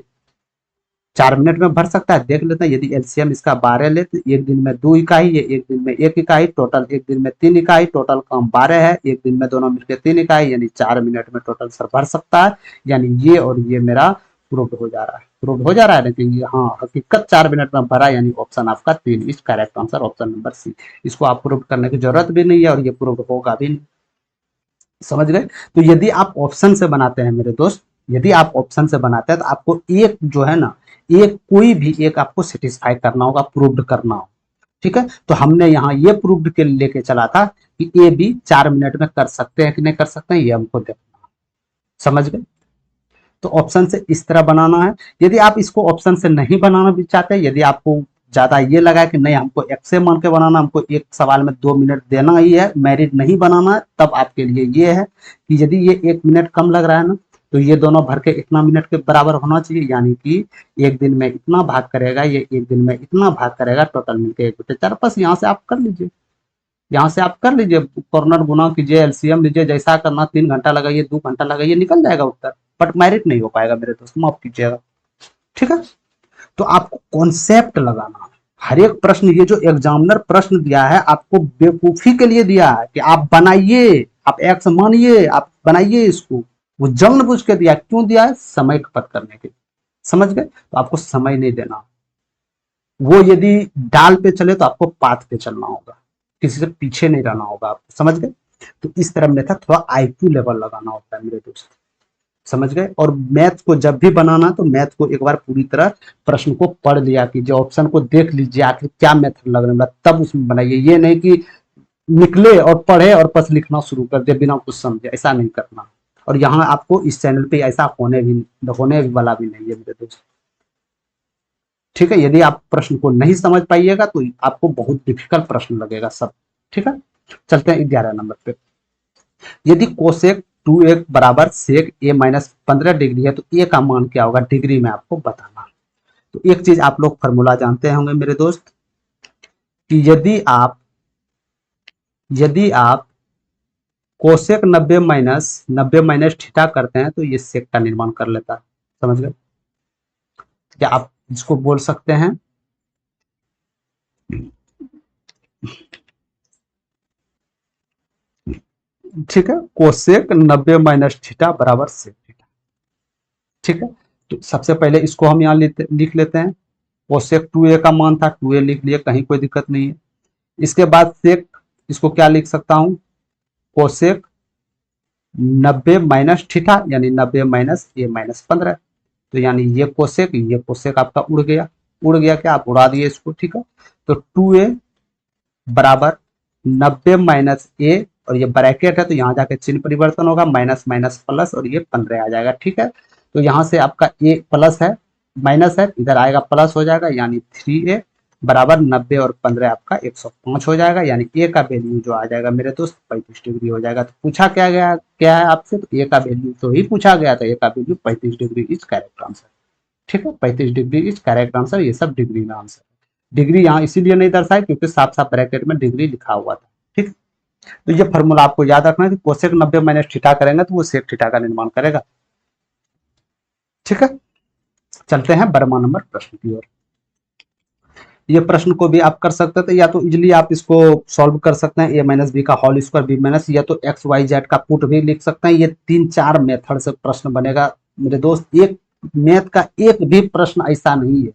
S1: 4 मिनट में भर सकता है? देख लेते हैं। यदि एलसीएम इसका 12 ले तो एक दिन में 2 इकाई, ये एक दिन में 1 इकाई, टोटल एक दिन में 3 इकाई, टोटल काम 12 है, एक दिन में दोनों मिलकर 3 इकाई, यानी 4 मिनट में टोटल सर भर सकता है। यानी ये और ये मेरा प्रूव हो जा रहा है, प्रूव हो जा रहा है। लेकिन ये हाँ हकीकत 4 मिनट में भरा, यानी ऑप्शन आपका 3 is correct answer, option number C. इसको आप प्रूव करने की जरूरत भी नहीं है और ये प्रूव होगा भी नहीं। समझ गए। तो यदि आप ऑप्शन से बनाते हैं मेरे दोस्त, यदि आप ऑप्शन से बनाते हैं तो आपको एक जो है ना, एक कोई भी एक आपको सेटिस्फाई करना होगा, प्रूव्ड करना होगा। ठीक है, तो हमने यहाँ ये प्रूव्ड के लेके चला था कि ए बी 4 मिनट में कर सकते हैं कि नहीं कर सकते हैं, ये हमको देखना। समझ गए। तो ऑप्शन से इस तरह बनाना है। यदि आप इसको ऑप्शन से नहीं बनाना भी चाहते हैं, यदि आपको ज्यादा ये लगा कि नहीं हमको एक से मान के बनाना, हमको एक सवाल में 2 मिनट देना ही है, मैरिट नहीं बनाना है, तब आपके लिए ये है कि यदि ये 1 मिनट कम लग रहा है ना, तो ये दोनों भर के इतना मिनट के बराबर होना चाहिए, यानी कि एक दिन में इतना भाग करेगा, ये एक दिन में इतना भाग करेगा, टोटल मिलकर 1/4। बस यहाँ से आप कर लीजिए, यहाँ से आप कर लीजिए, कॉर्नर गुना कीजिए, एलसीएम लीजिए, जैसा करना, 3 घंटा लगाइए, 2 घंटा लगाइए, निकल जाएगा उत्तर। बट मैरिट नहीं हो पाएगा मेरे दोस्त, माफ कीजिएगा। ठीक है, तो आपको कॉन्सेप्ट लगाना है। हर एक प्रश्न, ये जो एग्जामिनर प्रश्न दिया है आपको बेवकूफी के लिए दिया है कि आप बनाइए, आप एक्स मानिए, आप बनाइए इसको। वो जानबूझ के दिया, क्यों दिया है? समय खपत करने के लिए। समझ गए? तो आपको समय नहीं देना। वो यदि डाल पे चले तो आपको पाथ पे चलना होगा, किसी से पीछे नहीं रहना होगा आपको, समझ गए? तो इस तरह मेथड थोड़ा आईक्यू लेवल लगाना होता है मेरे दोस्त, समझ गए? और मैथ को जब भी बनाना तो मैथ को एक बार पूरी तरह प्रश्न को पढ़ लिया कीजिए, ऑप्शन को देख लीजिए आखिर क्या मेथड लगने वाला, तब उसमें बनाइए। ये नहीं कि निकले और पढ़े और बस लिखना शुरू कर दे बिना कुछ समझे, ऐसा नहीं करना। और यहाँ आपको इस चैनल पे ऐसा होने वाला भी नहीं है मेरे दोस्त, ठीक है? यदि आप प्रश्न को नहीं समझ पाइएगा तो आपको बहुत डिफिकल्ट प्रश्न लगेगा सब, ठीक है? चलते हैं 11 नंबर पे। यदि कोसेक 2a बराबर सेक a माइनस 15 डिग्री है तो a का मान क्या होगा डिग्री में आपको बताना। तो एक चीज आप लोग फॉर्मूला जानते होंगे मेरे दोस्त, कि यदि आप कोसेक 90 माइनस थीटा करते हैं तो ये सेक का निर्माण कर लेता है, समझ गए? क्या आप इसको बोल सकते हैं? ठीक है, कोसेक 90 - थीटा बराबर सेक थीटा, ठीक है? तो सबसे पहले इसको हम यहाँ लिख लेते हैं। कोसेक 2a का मान था, 2a लिख लिए, कहीं कोई दिक्कत नहीं है। इसके बाद सेक, इसको क्या लिख सकता हूँ? कोसेक 90 - थीटा, यानी 90 - a - 15। तो यानी ये कोसेक आपका उड़ गया क्या? आप उड़ा दिए इसको, ठीक है? तो 2a बराबर 90 - a, और ये ब्रैकेट है तो यहाँ जाके चिन्ह परिवर्तन होगा, माइनस माइनस प्लस, और ये 15 आ जाएगा, ठीक है? तो यहाँ से आपका a प्लस है, माइनस है, इधर आएगा प्लस हो जाएगा, यानी 3a बराबर 90 और 15 आपका 105 हो जाएगा, यानी a का वैल्यू जो आ जाएगा मेरे दोस्त 35 डिग्री हो जाएगा। तो पूछा क्या है आपसे? तो a का वैल्यू तो ही पूछा गया था, a का value 35 degree is correct answer, ठीक है? 35 डिग्री इज करेक्ट आंसर, ये सब डिग्री में आंसर। डिग्री यहाँ इसीलिए नहीं दर्शाई क्योंकि साफ साफ ब्रैकेट में डिग्री लिखा हुआ था, ठीक? तो ये फॉर्मूला आपको याद रखना है कि कोसेक 90 माइनस थीटा करेंगे तो वो सेक थीटा का निर्माण करेगा, ठीक है? चलते हैं 12वां नंबर प्रश्न की ओर। ये प्रश्न को भी आप कर सकते थे, या तो इजिली आप इसको सॉल्व कर सकते हैं, a माइनस बी का होल स्क्वायर बी माइनस, या तो एक्स वाई जेड का पुट भी लिख सकते हैं। ये 3-4 मेथड से प्रश्न बनेगा मेरे दोस्त। एक मैथ का एक भी प्रश्न ऐसा नहीं है,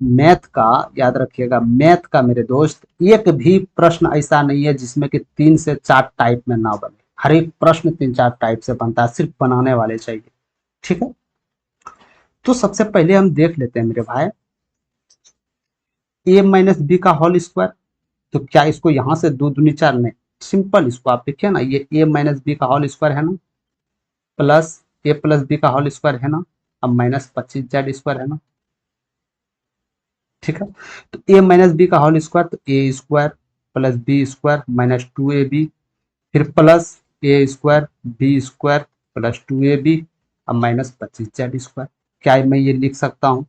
S1: मैथ का याद रखिएगा, मैथ का मेरे दोस्त एक भी प्रश्न ऐसा नहीं है जिसमें कि 3 से 4 टाइप में ना बने। हर एक प्रश्न 3-4 टाइप से बनता है, सिर्फ बनाने वाले चाहिए, ठीक है? तो सबसे पहले हम देख लेते हैं मेरे भाई, a माइनस बी का होल स्क्वायर। तो क्या इसको यहां से 2 दूनी 4 नहीं, सिंपल इसको आप देखिए ना, ये a माइनस बी का होल स्क्वायर है ना, प्लस a प्लस बी का होल स्क्वायर है ना, अब माइनस 25z स्क्वायर है ना, ठीक है? तो a माइनस बी का होल स्क्वायर, तो a square plus B square minus 2ab, फिर plus a square B square plus 2ab, अब माइनस 25z स्क्वायर। क्या मैं ये लिख सकता हूँ?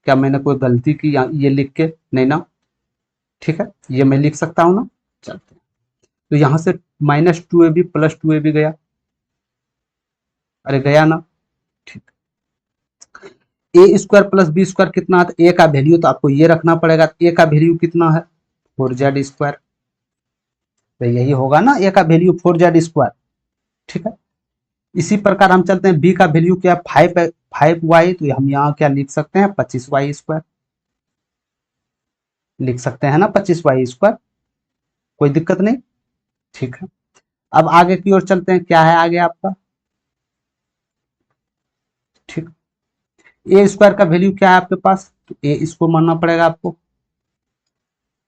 S1: क्या मैंने कोई गलती की ये लिख के? नहीं ना, ठीक है? ये मैं लिख सकता हूँ ना? चलते हैं। तो यहाँ से माइनस 2ab प्लस 2ab गया, अरे गया ना, ठीक। ए स्क्वायर प्लस बी स्क्वायर कितना है? ए का वैल्यू तो आपको ये रखना पड़ेगा, ए का वैल्यू कितना है? 4z square. तो यही होगा ना, ए का वैल्यू 4z स्क्वायर, ठीक है? इसी प्रकार हम चलते हैं, बी का वैल्यू क्या है? 5y, तो हम यहाँ क्या लिख सकते हैं? 25y स्क्वायर लिख सकते हैं ना, 25y स्क्वायर, कोई दिक्कत नहीं, ठीक है? अब आगे की ओर चलते हैं, क्या है आगे आपका, ठीक? ए स्क्वायर का वैल्यू क्या है आपके पास? तो ए इसको मानना पड़ेगा आपको,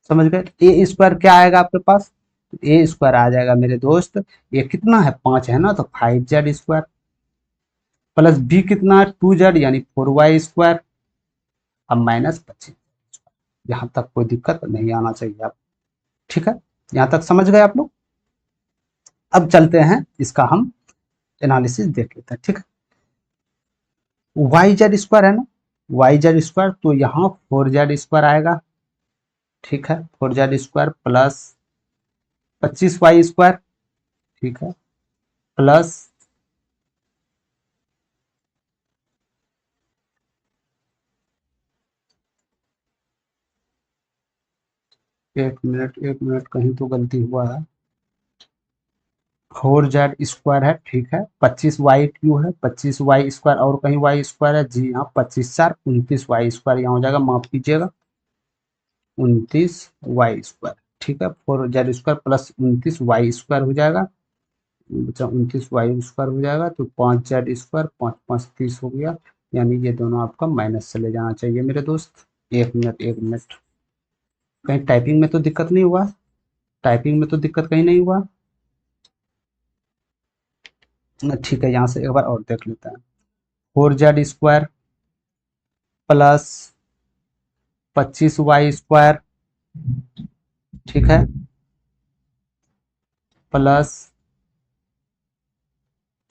S1: समझ गए? ए स्क्वायर क्या आएगा आपके पास? तो ए स्क्वायर आ जाएगा मेरे दोस्त, ये कितना है? 5 है ना, तो 5z स्क्वायर, प्लस बी कितना है? 2z, यानी 4y स्क्वायर, अब माइनस 25। यहाँ तक कोई दिक्कत नहीं आना चाहिए आप, ठीक है? यहाँ तक समझ गए आप लोग? अब चलते हैं, इसका हम एनालिसिस देख लेते हैं, ठीक है? y z स्क्वायर है ना, y z स्क्वायर, तो यहाँ 4z स्क्वायर आएगा, ठीक है? 4z square plus 25y square, ठीक है? प्लस, एक मिनट कहीं तो गलती हुआ है, 4z² है, ठीक है। 25y³ है, 25y² और कहीं y² है, जी हाँ, 25×4 29y², यहाँ हो जाएगा, माफ कीजिएगा, 29y², ठीक है। 4z² प्लस 29y² हो जाएगा, बचा 29y² हो जाएगा, तो 5z², 5×5 = 30 हो गया, यानी ये दोनों आपका माइनस चले जाना चाहिए मेरे दोस्त। 1 मिनट 1 मिनट, कहीं टाइपिंग में तो दिक्कत नहीं हुआ? टाइपिंग में तो दिक्कत कहीं नहीं हुआ? ठीक है, यहाँ से एक बार और देख लेते हैं। 4z² प्लस 25y², ठीक है, plus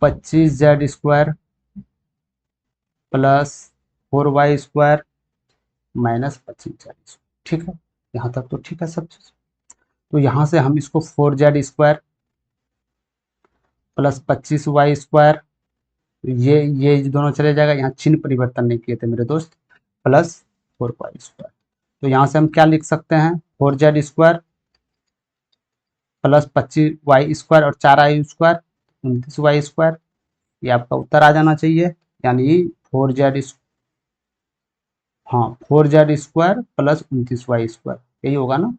S1: 25z² plus 4y² minus 25z², ठीक है। यहाँ तक तो ठीक है सब चीज। तो यहाँ से हम इसको 4z² प्लस 25y², ये दोनों चले जाएगा, यहाँ चिन्ह परिवर्तन नहीं किए थे मेरे दोस्त, प्लस 4y²। तो यहाँ से हम क्या लिख सकते हैं, 4z² प्लस 25y² और 4i², 29y², ये आपका उत्तर आ जाना चाहिए, यानी 4z, हाँ, 4z² प्लस 29y², यही होगा ना,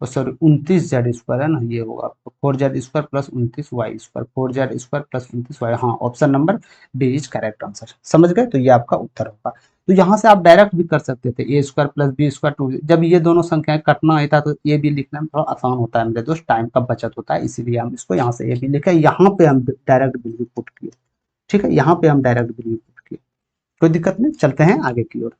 S1: सॉरी 29z² है ना, ये होगा आपको 4z² plus 29y², 4z² plus 29y, हाँ, option number B is correct answer. समझ गए, तो ये आपका उत्तर होगा। तो यहाँ से आप डायरेक्ट भी कर सकते थे, a² प्लस b² 2, जब ये दोनों संख्याएं कटना होता है तो ए बी लिखने में थोड़ा आसान होता है मेरे दोस्त, टाइम का बचत होता है, इसीलिए हम इसको यहाँ से ए बी लिखे, यहाँ पे हम डायरेक्ट वैल्यू पुट किए, ठीक है, यहाँ पे हम डायरेक्ट वैल्यू पुट किए, कोई दिक्कत नहीं। चलते हैं आगे की ओर।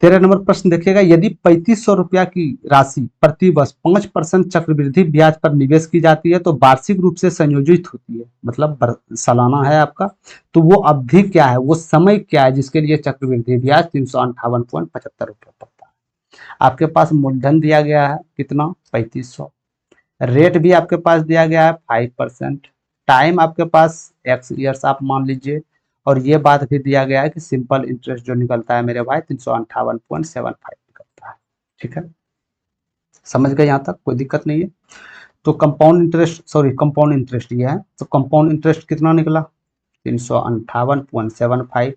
S1: 13 नंबर प्रश्न देखिएगा, यदि 3500 रुपया की राशि प्रति वर्ष 5% चक्रवृद्धि ब्याज पर निवेश की जाती है तो वार्षिक रूप से संयोजित होती है, मतलब सालाना है आपका, तो वो अवधि क्या है, वो समय क्या है जिसके लिए चक्रवृद्धि ब्याज 358.75 रुपये पड़ता है। आपके पास मूलधन दिया गया है कितना, 3500, रेट भी आपके पास दिया गया है 5%, टाइम आपके पास x ईयर्स आप मान लीजिए, और ये बात भी दिया गया है कि सिंपल इंटरेस्ट जो निकलता है मेरे भाई 358.75 निकलता है, ठीक है। समझ गए, यहाँ तक कोई दिक्कत नहीं है। तो compound interest, sorry compound interest ये है, तो कंपाउंड इंटरेस्ट कितना निकला, 358.75,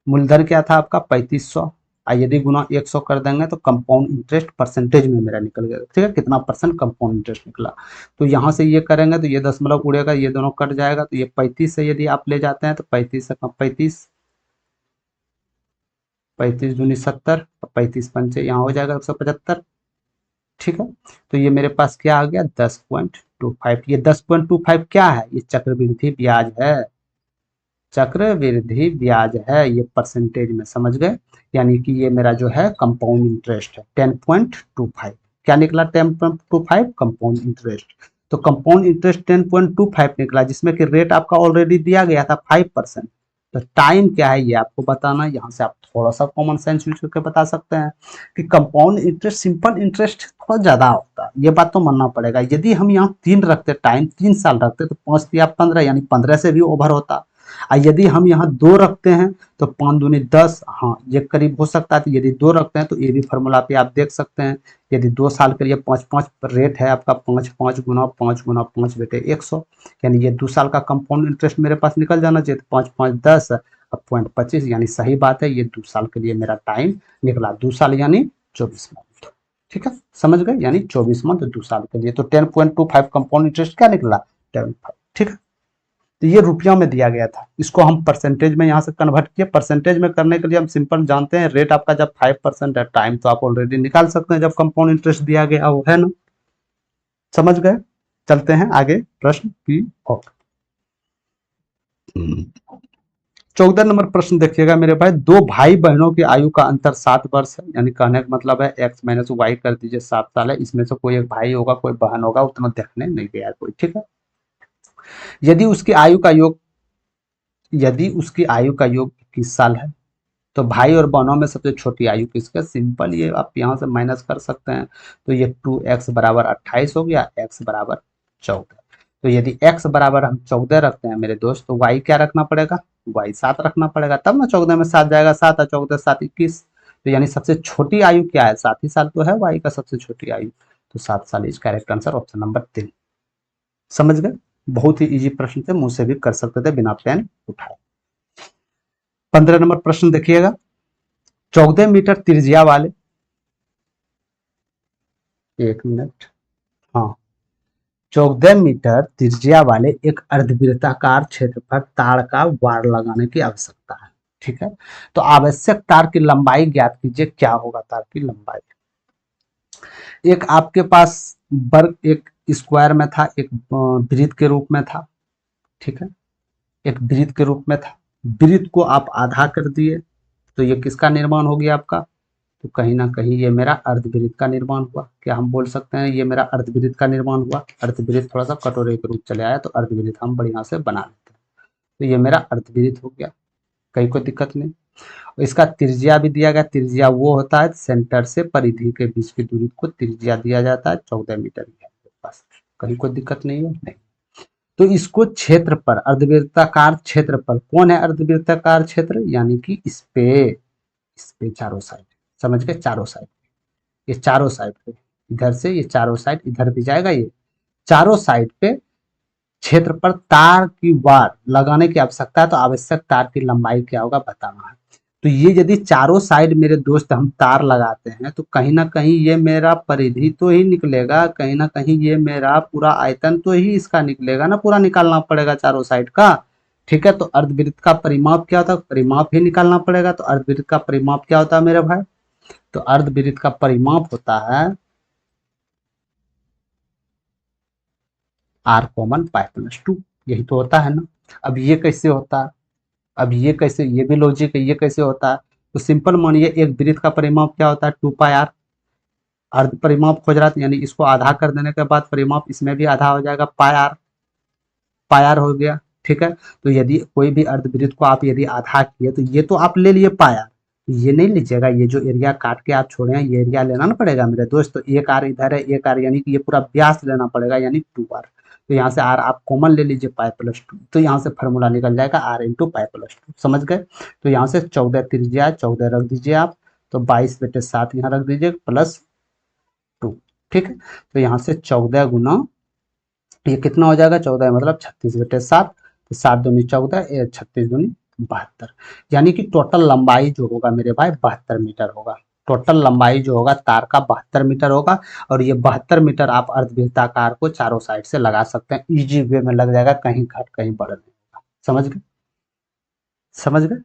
S1: मूलधन क्या था आपका 3500, यदि गुना 100 कर देंगे तो कंपाउंड इंटरेस्ट परसेंटेज में मेरा निकल गया, ठीक है, कितना परसेंट कंपाउंड इंटरेस्ट निकला। तो यहाँ से ये करेंगे तो ये दशमलव उड़ेगा, ये दोनों कट जाएगा, तो ये 35 से यदि आप ले जाते हैं तो 35 से 35, 35 दूनी 70, 35 पंचे यहाँ हो जाएगा 175, ठीक है। तो ये मेरे पास क्या आ गया 10.25, ये 10.25 क्या है, ये चक्रवृद्धि ब्याज है, चक्रवृद्धि ब्याज है, ये परसेंटेज में, समझ गए, यानी कि ये मेरा जो है कंपाउंड इंटरेस्ट है 10.25, क्या निकला 10.25 कंपाउंड इंटरेस्ट। तो कंपाउंड इंटरेस्ट 10.25 निकला, जिसमें कि रेट आपका ऑलरेडी दिया गया था 5%, तो टाइम क्या है ये आपको बताना, यहाँ से आप थोड़ा सा कॉमन सेंस यूज करके बता सकते हैं कि कंपाउंड इंटरेस्ट सिंपल इंटरेस्ट थोड़ा ज्यादा होता है, ये बात तो मानना पड़ेगा। यदि हम यहाँ 3 रखते, टाइम 3 साल रखते तो 5 या 15, यानी 15 से भी ओवर होता, यदि हम यहाँ 2 रखते हैं तो 5 दूनी 10, हाँ ये करीब हो सकता है, तो यदि 2 रखते हैं तो ये भी फॉर्मूला पे आप देख सकते हैं, यदि 2 साल के लिए 5-5 रेट है आपका, 5 गुना 5 गुना 5 बेटे 100, यानी ये 2 साल का कंपाउंड इंटरेस्ट मेरे पास निकल जाना चाहिए, 5 5 10 अब 0.25, यानी सही बात है, ये 2 साल के लिए मेरा टाइम निकला, 2 साल यानी 24 मंथ, ठीक है, समझ गए, यानी 24 मंथ 2 साल के लिए, तो 10.25 कंपाउंड इंटरेस्ट क्या निकला 10.5, ठीक है। तो ये रुपयों में दिया गया था, इसको हम परसेंटेज में यहाँ से कन्वर्ट किए, परसेंटेज में करने के लिए हम सिंपल जानते हैं रेट आपका जब 5% है, टाइम तो आप ऑलरेडी निकाल सकते हैं जब कंपाउंड इंटरेस्ट दिया गया हो, है ना, समझ गए। चलते हैं आगे, प्रश्न की ओर। 14 नंबर प्रश्न देखिएगा मेरे भाई, 2 भाई बहनों की आयु का अंतर 7 वर्ष है, यानी कहने का मतलब है x माइनस वाई कर दीजिए 7 साल है, इसमें से कोई एक भाई होगा कोई बहन होगा, उतना देखने नहीं गया कोई, ठीक है। यदि उसकी आयु का योग, यदि उसकी आयु का योग 21 साल है तो भाई और बहनों में सबसे छोटी आयु किसका, सिंपल ये आप यहाँ से माइनस कर सकते हैं, तो ये 2x बराबर 28 हो गया, x बराबर 14। तो यदि x बराबर हम 14 रखते हैं मेरे दोस्त, तो y क्या रखना पड़ेगा, y 7 रखना पड़ेगा, तब ना 14 में 7 जाएगा, 7 और 14 7 21, तो यानी सबसे छोटी आयु क्या है, 7 ही साल तो है y का सबसे छोटी आयु, तो 7 साल is correct answer, option number 3। समझ गए? बहुत ही इजी प्रश्न थे, मुंह से भी कर सकते थे बिना पेन उठाए। 15 नंबर प्रश्न देखिएगा। 14 मीटर त्रिज्या वाले, 1 मिनट, हाँ, 14 मीटर त्रिज्या वाले एक अर्धवृत्ताकार क्षेत्र पर तार का वार लगाने की आवश्यकता है। ठीक है, तो आवश्यक तार की लंबाई ज्ञात कीजिए। क्या होगा तार की लंबाई? एक आपके पास वर्ग एक स्क्वायर में था, एक वृत्त के रूप में था। ठीक है, एक वृत्त के रूप में था, वृत्त को आप आधा कर दिए, तो ये किसका निर्माण हो गया आपका? तो कहीं ना कहीं ये मेरा अर्धवृत्त का निर्माण हुआ। क्या हम बोल सकते हैं ये मेरा अर्धवृत्त का निर्माण हुआ? अर्धवृत्त थोड़ा सा कटोरे के रूप चले आया, तो अर्धवृत्त हम बढ़िया से बना लेते हैं। तो ये मेरा अर्धवृत्त हो गया, कहीं कोई दिक्कत नहीं। इसका त्रिज्या भी दिया गया। त्रिज्या वो होता है सेंटर से परिधि के बीच की दूरी को त्रिज्या दिया जाता है, 14 मीटर की है मेरे पास। कहीं कोई दिक्कत नहीं है, नहीं। तो इसको क्षेत्र पर, अर्धवृत्ताकार क्षेत्र पर, कौन है अर्धवृत्ताकार क्षेत्र? यानी कि इस पे चारों साइड, समझ गए? चारों साइड, ये चारों साइड पे, इधर से ये चारों साइड, इधर भी जाएगा, ये चारों साइड पे क्षेत्र पर तार की वार लगाने की आवश्यकता है। तो आवश्यक तार की लंबाई क्या होगा बताना है। तो ये यदि चारों साइड मेरे दोस्त हम तार लगाते हैं, तो कहीं ना कहीं ये मेरा परिधि तो ही निकलेगा, कहीं ना कहीं ये मेरा पूरा आयतन तो ही इसका निकलेगा ना, पूरा निकालना पड़ेगा चारों साइड का। ठीक है, तो अर्धवृत्त का परिमाप क्या होता है? परिमाप ही निकालना पड़ेगा। तो अर्धवृत्त का परिमाप क्या होता है मेरे भाई? तो अर्धवृत्त का परिमाप होता है आर कॉमन पाई प्लस 2, यही तो होता है ना। अब ये कैसे होता है? अब ये कैसे, ये भी लॉजिक है, ये कैसे होता है? तो सिंपल मानिए, एक वृत्त का परिमाप क्या होता है? 2 पाई आर। अर्ध परिमाप खोज रहा था, यानी इसको आधा कर देने के बाद परिमाप इसमें भी आधा हो जाएगा, पाई आर। पाई आर हो गया। ठीक है, तो यदि कोई भी अर्धवृत्त को आप यदि आधा किए, तो ये तो आप ले लिए पाई आर, ये नहीं लीजिएगा, ये जो एरिया काट के आप छोड़े हैं ये एरिया लेना ना पड़ेगा मेरे दोस्त। तो 1 आर इधर है, 1 आर, यानी कि ये पूरा व्यास लेना पड़ेगा, यानी 2 आर। तो यहाँ से आर आप कॉमन ले लीजिए, पाई प्लस 2, तो यहाँ से फॉर्मूला निकल जाएगा आर इंटू पाई प्लस 2। समझ गए? तो यहाँ से 14 त्रिज्या, 14 रख दीजिए आप, तो 22/7 यहाँ रख दीजिए प्लस 2। ठीक है, तो यहाँ से 14 गुना, ये कितना हो जाएगा? 14 मतलब 36/7, तो 7 दूनी 14, 36 दूनी 72, यानी कि टोटल लंबाई जो होगा मेरे भाई 72 मीटर होगा। टोटल लंबाई जो होगा तार का 72 मीटर होगा। और ये 72 मीटर आप अर्धवृत्ताकार को चारों साइड से लगा सकते हैं, इजी वे में लग जाएगा, कहीं घट कहीं बढ़ नहीं होगा। समझ गए? समझ गए?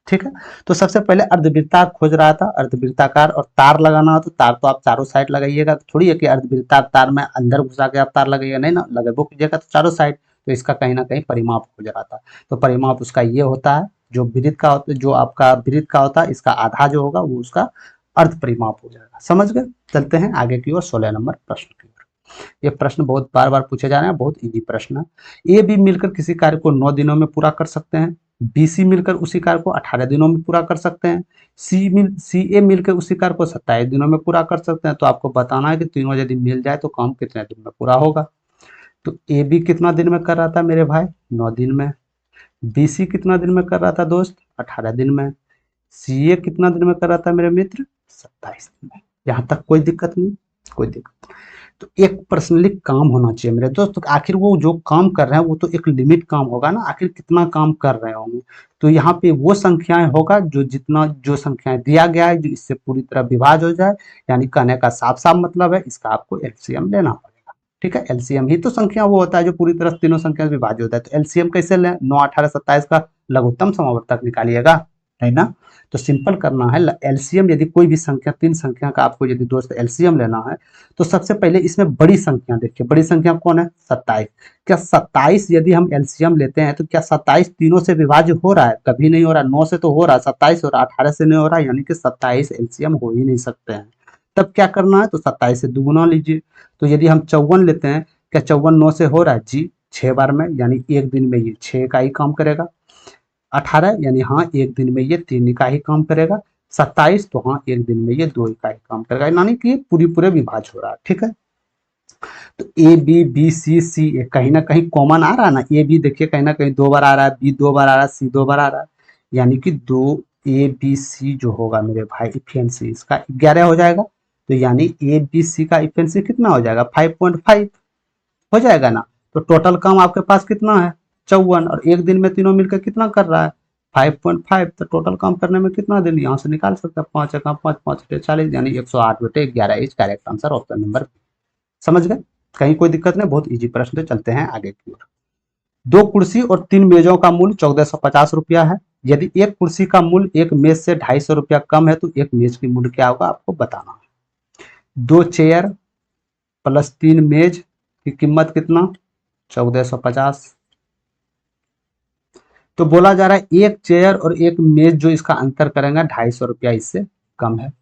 S1: ठीक है, तो सबसे पहले अर्धवृत्ताकार खोज रहा था, अर्धवृत्ताकार, और तार लगाना हो तो तार तो आप चारों साइड लगाइएगा, थोड़ी है कि अर्धवृत्ताकार तार में अंदर घुसा के आप तार लगाइएगा, नहीं ना, लगे वो कीजिएगा तो चारों साइड। तो इसका कहीं ना कहीं परिमाप खोज रहा था, तो परिमाप उसका ये होता है, जो वृत्त का होता है, जो आपका वृत्त का होता है, इसका आधा जो होगा वो उसका अर्ध परिमाप हो जाएगा। समझ गए? चलते हैं आगे की ओर, 16 नंबर प्रश्न की ओर। ये प्रश्न बहुत बार बार पूछे जा रहे हैं, बहुत इजी प्रश्न है। ए बी मिलकर किसी कार्य को 9 दिनों में पूरा कर सकते हैं, बी सी मिलकर उसी कार्य को 18 दिनों में पूरा कर सकते हैं, सी ए मिलकर उसी कार्य को 27 दिनों में पूरा कर सकते हैं। तो आपको बताना है कि तीनों यदि मिल जाए तो काम कितने दिन में पूरा होगा। तो ए बी कितना दिन में कर रहा था मेरे भाई? 9 दिन में। बी सी कितना दिन में कर रहा था दोस्त? 18 दिन में। सी ए कितना दिन में कर रहा था मेरे मित्र? 27 दिन में। यहाँ तक कोई दिक्कत नहीं, कोई दिक्कत। तो एक पर्सनली काम होना चाहिए मेरे दोस्त, तो आखिर वो जो काम कर रहे हैं वो तो एक लिमिट काम होगा ना, आखिर कितना काम कर रहे होंगे। तो यहाँ पे वो संख्याएं होगा जो जितना, जो संख्याएं दिया गया है जो इससे पूरी तरह विभाज्य हो जाए, यानी कहने का साफ साफ मतलब है इसका आपको एलसीएम लेना पड़ेगा। ठीक है, एलसीएम ही तो संख्या वो होता है जो पूरी तरह तीनों संख्या से विभाज्य होता है। तो एलसीएम कैसे लें? 9, 18, 27 का लघुत्तम समावर्तक निकालिएगा, है ना। तो सिंपल करना है एलसीएम, यदि कोई भी संख्या, 3 संख्या का आपको यदि दोस्त एलसीएम लेना है, तो सबसे पहले इसमें बड़ी संख्या देखिए, बड़ी संख्या कौन है? 27। क्या 27 यदि हम एलसीएम लेते हैं तो क्या 27 तीनों से विभाज्य हो रहा है? कभी नहीं हो रहा। 9 से तो हो रहा है, 27 और 18 से नहीं हो रहा, यानी कि 27 एलसीएम हो ही नहीं सकते हैं। तब क्या करना है? तो 27 से दुगुना लीजिए। तो यदि हम 54 लेते हैं, क्या 54 9 से हो रहा है? जी, 6 बार में, यानी एक दिन में ये 6 का ही काम करेगा। 18 यानी हाँ एक दिन में ये 3 का ही काम करेगा। 27 तो हाँ एक दिन में ये 2 का ही काम करेगा, यानी कि पूरी पूरे विभाज्य हो रहा है। ठीक है, तो ए बी, बी सी, सी ए कहीं ना कहीं कॉमन आ रहा है ना। ए बी देखिए कहीं ना कहीं 2 बार आ रहा है, बी 2 बार आ रहा है, सी 2 बार आ रहा है, यानी कि 2 ए बी सी जो होगा मेरे भाई इफिशिएंसी इसका 11 हो जाएगा। तो यानी ए बी सी का इफिशिएंसी कितना हो जाएगा 5.5 हो जाएगा ना। तो टोटल काम आपके पास कितना है 54, और एक दिन में तीनों मिलकर कितना कर रहा है 5.5, तो टोटल काम करने में कितना दिन यहाँ से निकाल सकते हैं 5 का 5 5 40 यानी 108/11 is correct answer option number. समझ गए, कहीं कोई दिक्कत नहीं, बहुत इजी प्रश्न है। चलते हैं आगे की ओर। दो कुर्सी और 3 मेजों का मूल्य 1450 रुपया है। यदि एक कुर्सी का मूल्य एक मेज से 250 रुपया कम है तो एक मेज की मूल्य क्या होगा आपको बताना है। दो चेयर प्लस 3 मेज की कीमत कितना 1450। तो बोला जा रहा है एक चेयर और एक मेज जो इसका अंतर करेंगे 250 रुपया इससे कम है,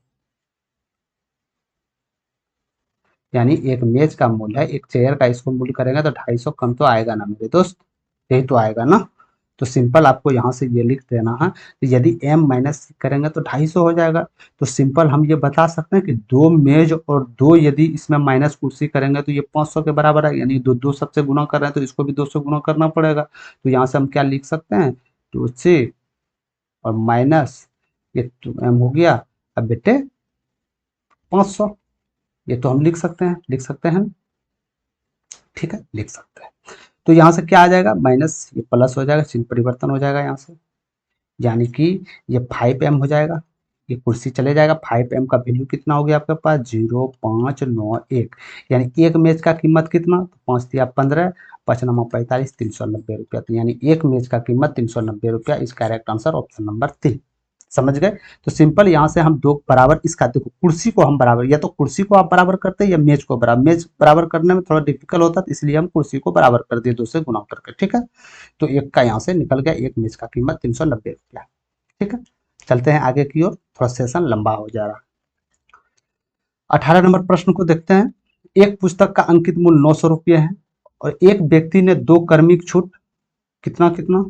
S1: यानी एक मेज का मूल्य है, एक चेयर का इसको मूल्य करेंगे तो 250 कम तो आएगा ना मेरे दोस्त, यही तो आएगा ना। तो सिंपल आपको यहाँ से ये लिख देना है, तो यदि m माइनस करेंगे तो 250 हो जाएगा। तो सिंपल हम ये बता सकते हैं कि दो मेज और दो यदि इसमें माइनस कुर्सी करेंगे तो ये 500 के बराबर है, यानी दो दो सबसे गुना कर रहे हैं तो इसको भी 2 से गुना करना पड़ेगा। तो यहाँ से हम क्या लिख सकते हैं 2 से और माइनस ये m हो गया, अब बेटे 500, ये तो हम लिख सकते हैं ठीक है, लिख सकते हैं। तो यहाँ से क्या आ जाएगा माइनस, ये प्लस हो जाएगा, चिन्ह परिवर्तन हो जाएगा यहाँ से, यानी कि ये 5m हो जाएगा, ये कुर्सी चले जाएगा, 5m का वैल्यू कितना हो गया आपके पास 0.591, यानी एक मेज का कीमत कितना, तो 5 दिया 15, 5 9 45, 390 रुपया, तो यानी एक मेज का कीमत 390 रुपया इस करेक्ट आंसर ऑप्शन नंबर 3। समझ गए। तो सिंपल यहाँ से हम दो बराबर, इसका देखो कुर्सी को हम बराबर, या तो कुर्सी को आप बराबर करते हैं या मेज को बराबर, मेज बराबर करने में थोड़ा डिफिकल्ट होता है इसलिए हम कुर्सी को बराबर कर दिए 2 से गुना करके, ठीक है। तो एक का यहाँ से निकल गया, एक मेज का कीमत 390 रुपया, ठीक है। चलते हैं आगे की ओर, थोड़ा सेशन लंबा हो जा रहा है। 18 नंबर प्रश्न को देखते हैं। एक पुस्तक का अंकित मूल्य 900 रुपये है और एक व्यक्ति ने दो कर्मिक छूट कितना कितना,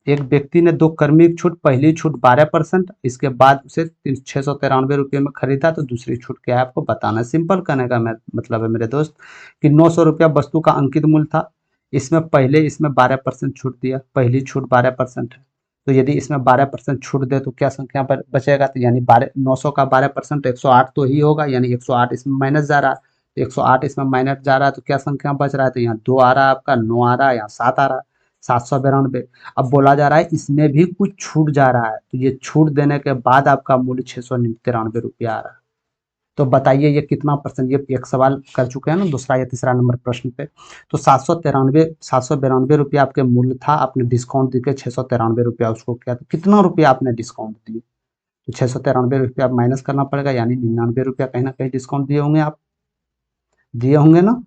S1: एक व्यक्ति ने दो कर्मिक छूट, पहली छूट 12%, इसके बाद उसे 693 रुपये में खरीदा, तो दूसरी छूट क्या है आपको बताना है। सिंपल कहने का मतलब है मेरे दोस्त कि 900 रुपया वस्तु का अंकित मूल्य था, इसमें पहले इसमें 12% छूट दिया, पहली छूट 12% है, तो यदि इसमें 12% छूट दे तो क्या संख्या पर बचेगा, तो यानी 900 का 12% 108 तो ही होगा, यानी 108 इसमें माइनस जा रहा है, तो 108 इसमें माइनस जा रहा है तो क्या संख्या बच रहा है, तो यहाँ 2 आ रहा है आपका, 9 आ रहा है, यहाँ 7 आ रहा है, 792। अब बोला जा रहा है इसमें भी कुछ छूट जा रहा है, तो ये छूट देने के बाद आपका मूल्य 693 रुपया आ रहा है। तो बताइए ये कितना परसेंट, ये एक सवाल कर चुके हैं ना दूसरा या तीसरा नंबर प्रश्न पे। तो 792 रुपया आपके मूल्य था, आपने डिस्काउंट देके 693 रुपया उसको किया, तो कितना रुपया आपने डिस्काउंट दिए, तो 693 रुपया माइनस करना पड़ेगा, यानी 99 रुपया कहीं ना कहीं डिस्काउंट दिए होंगे आप, दिए होंगे ना।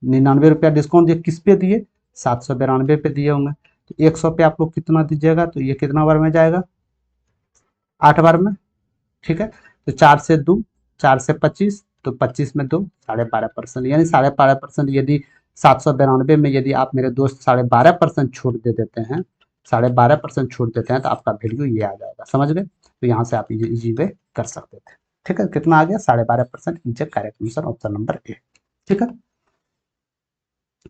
S1: 99 रुपया डिस्काउंट दिए, किस पे दिए 792 पे दिए होंगे। तो 100 पे आप लोग कितना दीजिएगा, तो ये कितना बार में जाएगा 8 बार में, ठीक है। तो 4 से 2, 4 से 25, तो 25 में 2 12.5%, यानी 12.5%, यदि 792 में यदि आप मेरे दोस्त 12.5% छूट दे देते हैं, 12.5% छूट देते हैं तो आपका वैल्यू ये आ जाएगा। समझ गए, तो यहाँ से आप इजी वे कर सकते थे, ठीक है। कितना आ गया 12.5% is correct answer option number A, ठीक है।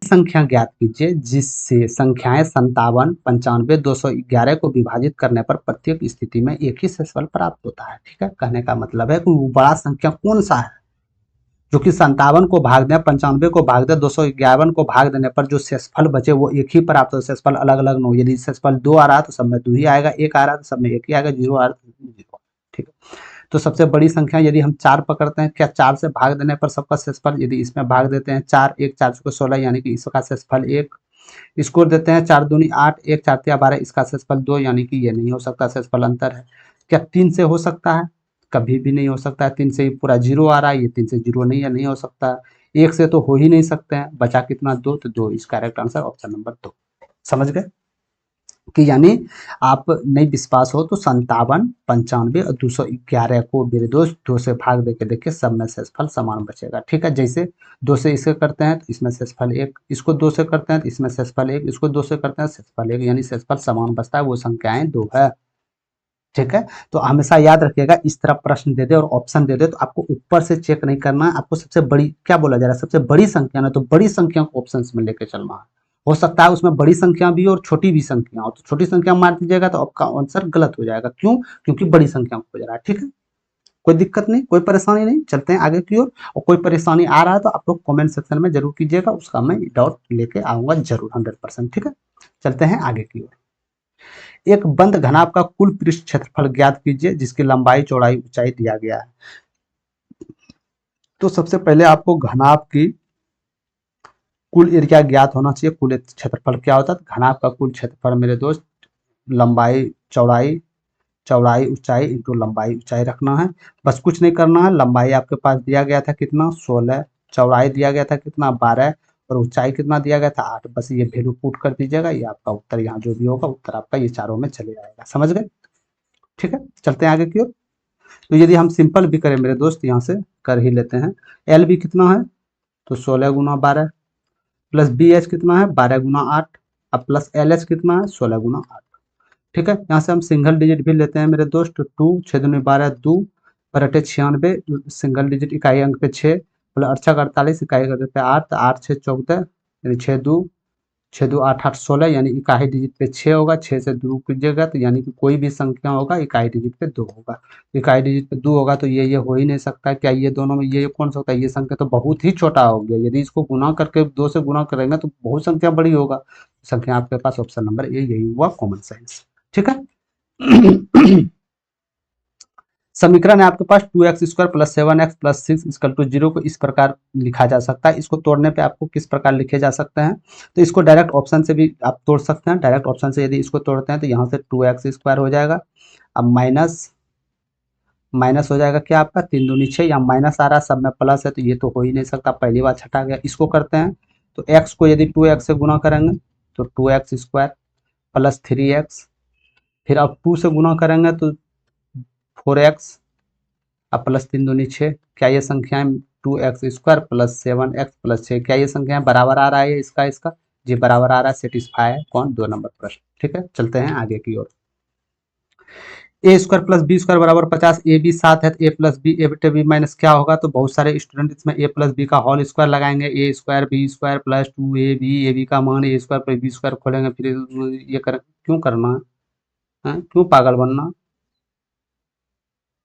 S1: संख्या ज्ञात कीजिए जिससे संख्याएं 57, 95, 211 को विभाजित करने पर प्रत्येक स्थिति में एक ही शेषफल प्राप्त होता है, ठीक है। कहने का मतलब है कि वो बड़ा संख्या कौन सा है जो कि 57 को भाग दे, 95 को भाग दे, 211 को भाग देने पर जो शेषफल बचे वो एक ही प्राप्त हो, शेषफल अलग अलग न हो। यदि शेषफल 2 आ रहा है तो सब में 2 ही आएगा, 1 आ रहा है तो सब में 1 ही आएगा, 0 आ रहा है तो 0, ठीक है। तो सबसे बड़ी संख्या यदि हम 4 पकड़ते हैं, क्या 4 से भाग देने पर सबका शेषफल, यदि इसमें भाग देते हैं 4, 1 4 को 16, यानी कि इसका शेषफल 1, इसको देते हैं 4 दूनी 8, 1 4 तिया 12, इसका शेषफल 2, यानी कि ये नहीं हो सकता, शेषफल अंतर है। क्या 3 से हो सकता है, कभी भी नहीं हो सकता है, 3 से ही पूरा 0 आ रहा है, ये 3 से 0 नहीं है, नहीं हो सकता है। 1 से तो हो ही नहीं सकते हैं, बचा कितना 2, तो 2 इस करेक्ट आंसर ऑप्शन नंबर 2। समझ गए कि यानी आप नहीं विश्वास हो तो 57, 95 और 211 को मेरे दोस्त 2 से भाग देके देखिए, सब में शेषफल समान बचेगा, ठीक है। जैसे 2 से इसे करते हैं तो इसमें शेषफल 1, इसको 2 से करते हैं तो इसमें शेषफल 1, इसको 2 से करते हैं शेषफल 1, यानी शेषफल समान बचता है, वो संख्याएं 2 है, ठीक है। तो हमेशा याद रखिएगा इस तरह प्रश्न दे दे और ऑप्शन दे दे तो आपको ऊपर से चेक नहीं करना है, आपको सबसे बड़ी क्या बोला जा रहा है, सबसे बड़ी संख्या ना, तो बड़ी संख्या को ऑप्शन में लेके चलना है। हो सकता है उसमें बड़ी संख्या भी और छोटी भी संख्या हो, तो छोटी संख्या मार दीजिएगा तो आपका आंसर गलत हो जाएगा। क्यों, क्योंकि बड़ी संख्या को हो जा रहा है, ठीक है। कोई दिक्कत नहीं, कोई परेशानी नहीं, चलते हैं आगे की ओर। और कोई परेशानी आ रहा है तो आप लोग कमेंट सेक्शन में जरूर कीजिएगा, उसका मैं डाउट लेके आऊंगा जरूर 100%। ठीक है, चलते हैं आगे की ओर। एक बंद घनाभ का कुल पृष्ठ क्षेत्रफल ज्ञात कीजिए जिसकी लंबाई चौड़ाई ऊंचाई दिया गया है। तो सबसे पहले आपको घनाभ की कुल एरिया ज्ञात होना चाहिए। कुल क्षेत्रफल क्या होता है? घनाभ का कुल क्षेत्रफल मेरे दोस्त लंबाई चौड़ाई, चौड़ाई ऊंचाई इंटू लंबाई ऊंचाई रखना है। बस कुछ नहीं करना है। लंबाई आपके पास दिया गया था कितना? 16। चौड़ाई दिया गया था कितना? 12। और ऊंचाई कितना दिया गया था? 8। बस ये वैल्यू पुट कर दीजिएगा, ये आपका उत्तर यहाँ जो भी होगा उत्तर आपका ये चारों में चले जाएगा। समझ गए? ठीक है, चलते हैं आगे की ओर। तो यदि हम सिंपल भी करें मेरे दोस्त, यहाँ से कर ही लेते हैं। एल भी कितना है? तो 16 गुना 12 प्लस बी एच कितना है? 12 गुना 8। अब प्लस एल एच कितना है? 16 गुना 8। ठीक है, यहाँ से हम सिंगल डिजिट भी लेते हैं मेरे दोस्त। 2 6 दूनी 12 2 बटे 96 सिंगल डिजिट इकाई अंक पे 6 प्लस 8 48 इकाई अंक पे 8 8 6 14 यानी 6 2 8 8 16 यानी इकाई डिजिट पे 6 होगा। 6 से 2 कीजिएगा तो यानी कि कोई भी संख्या होगा इकाई डिजिट पे 2 होगा। इकाई डिजिट पे 2 होगा तो ये हो ही नहीं सकता। क्या ये दोनों में ये कौन सा होता है? ये संख्या तो बहुत ही छोटा हो गया। यदि इसको गुना करके 2 से गुना करेंगे तो बहुत संख्या बड़ी होगा। संख्या आपके पास ऑप्शन नंबर ए यही हुआ कॉमन सेंस। ठीक है। समीकरण है आपके पास 2x² plus 7x plus 6 equal to 0 को इस प्रकार लिखा जा सकता है। इसको तोड़ने पे आपको किस प्रकार लिखे जा सकते हैं? तो इसको डायरेक्ट ऑप्शन से भी आप तोड़ सकते हैं। डायरेक्ट ऑप्शन से यदि इसको तोड़ते हैं तो यहाँ से 2x² हो जाएगा। अब माइनस माइनस हो जाएगा क्या आपका? 3 दूनी 6। यहाँ माइनस आ रहा है, सब में प्लस है तो ये तो हो ही नहीं सकता, पहली बार छटा गया। इसको करते हैं तो x को यदि 2x से गुना करेंगे तो 2x² प्लस 3x, फिर अब 2 से गुना करेंगे तो 4x, अब प्लस 3 दूनी 6। क्या ये संख्याएं 2x² प्लस 7x प्लस 6 क्या ये संख्याएं बराबर आ रहा है इसका? जी बराबर आ रहा है, सेटिस्फाई है। कौन? 2 नंबर प्रश्न। ठीक है, चलते हैं आगे की ओर। a² प्लस b² बराबर 50। ए बी 7 है तो a प्लस बी ए बटे बी माइनस क्या होगा? तो बहुत सारे स्टूडेंट इसमें a प्लस बी का होल स्क्वायर लगाएंगे। a² b² प्लस 2ab का मान a² प्लस b² खोलेंगे, फिर ये कर क्यों करना है? क्यों पागल बनना?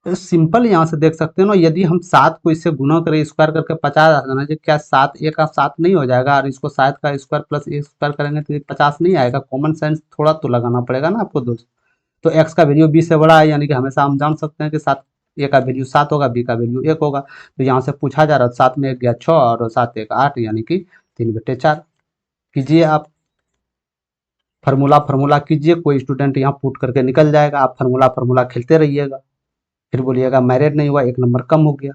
S1: सिंपल यहाँ से देख सकते हो ना, यदि हम 7 को इससे गुना करें स्क्वायर करके 50 आ जाना चाहिए। क्या 7 a का 7 नहीं हो जाएगा? और इसको 7 का स्क्वायर प्लस a² करेंगे तो 50 नहीं आएगा। कॉमन सेंस थोड़ा तो लगाना पड़ेगा ना आपको दोस्त। तो x का वैल्यू b से बड़ा है, यानी कि हमेशा हम जान सकते हैं कि 7 a का वैल्यू 7 होगा, b का वैल्यू 1 होगा। तो यहाँ से पूछा जा रहा है 7 में 1 गया 6 और 7 1 8 यानी कि 3/4 कीजिए आप। फार्मूला कीजिए, कोई स्टूडेंट यहाँ पुट करके निकल जाएगा। आप फार्मूला खेलते रहिएगा, फिर बोलिएगा मैरिड नहीं हुआ, 1 नंबर कम हो गया।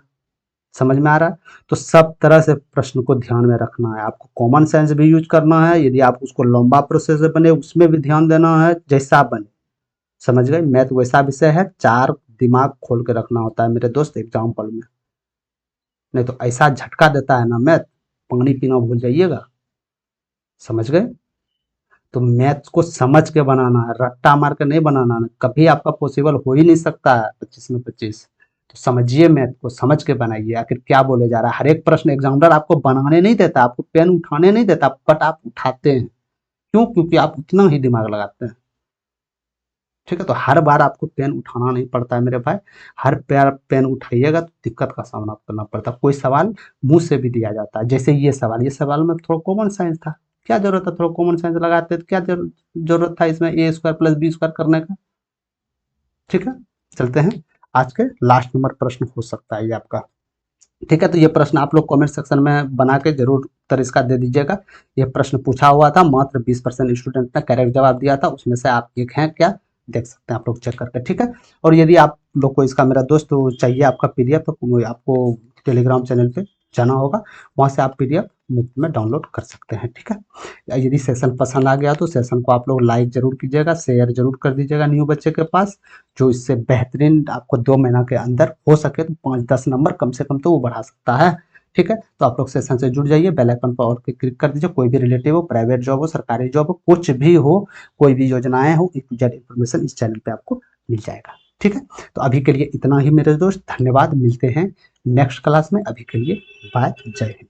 S1: समझ में आ रहा है? तो सब तरह से प्रश्न को ध्यान में रखना है आपको। कॉमन सेंस भी यूज करना है, यदि आप उसको लंबा प्रोसेस बने उसमें भी ध्यान देना है, जैसा बने। समझ गए? मैथ वैसा विषय है, 4 दिमाग खोल के रखना होता है मेरे दोस्त एग्जाम्पल में, नहीं तो ऐसा झटका देता है ना मैथ, पानी पीना भूल जाइएगा। समझ गए? तो मैथ्स को समझ के बनाना है, रट्टा मार के नहीं बनाना है। कभी आपका पॉसिबल हो ही नहीं सकता है 25 में 25। तो समझिए, मैथ को समझ के बनाइए। आखिर क्या बोले जा रहा है? हर एक प्रश्न एग्जामिनर आपको बनाने नहीं देता, आपको पेन उठाने नहीं देता, बट आप उठाते हैं। क्यों? क्योंकि आप उतना ही दिमाग लगाते हैं। ठीक है, तो हर बार आपको पेन उठाना नहीं पड़ता है मेरे भाई। हर बार पेन उठाइएगा तो दिक्कत का सामना करना पड़ता है। कोई सवाल मुंह से भी दिया जाता है, जैसे ये सवाल में थोड़ा कॉमन साइंस था। क्या जरूरत है? थोड़ा कॉमन साइंस लगाते तो क्या जरूरत था इसमें a² प्लस b² करने का? ठीक है, चलते हैं आज के लास्ट नंबर प्रश्न हो सकता है ये आपका। ठीक है, तो ये प्रश्न आप लोग कमेंट सेक्शन में बना के जरूर उत्तर इसका दे दीजिएगा। ये प्रश्न पूछा हुआ था, मात्र 20% स्टूडेंट ने करेक्ट जवाब दिया था, उसमें से आप एक हैं क्या? देख सकते हैं आप लोग चेक करके। ठीक है, और यदि आप लोग को इसका मेरा दोस्त चाहिए आपका पीडीएफ तो आपको टेलीग्राम चैनल पे जाना होगा, वहाँ से आप पीडीएफ मुफ्त में डाउनलोड कर सकते हैं। ठीक है, यदि सेशन पसंद आ गया तो सेशन को आप लोग लाइक जरूर कीजिएगा, शेयर जरूर कर दीजिएगा न्यू बच्चे के पास, जो इससे बेहतरीन आपको 2 महीना के अंदर हो सके तो 5-10 नंबर कम से कम तो वो बढ़ा सकता है। ठीक है, तो आप लोग सेशन से जुड़ जाइए, बेल आइकन पर और क्लिक कर दीजिए। कोई भी रिलेटिव हो, प्राइवेट जॉब हो, सरकारी जॉब हो, कुछ भी हो, कोई भी योजनाएं हो, इन्फॉर्मेशन इस चैनल पे आपको मिल जाएगा। ठीक है, तो अभी के लिए इतना ही मेरे दोस्त, धन्यवाद। मिलते हैं नेक्स्ट क्लास में। अभी के लिए बाय, जय हिंद।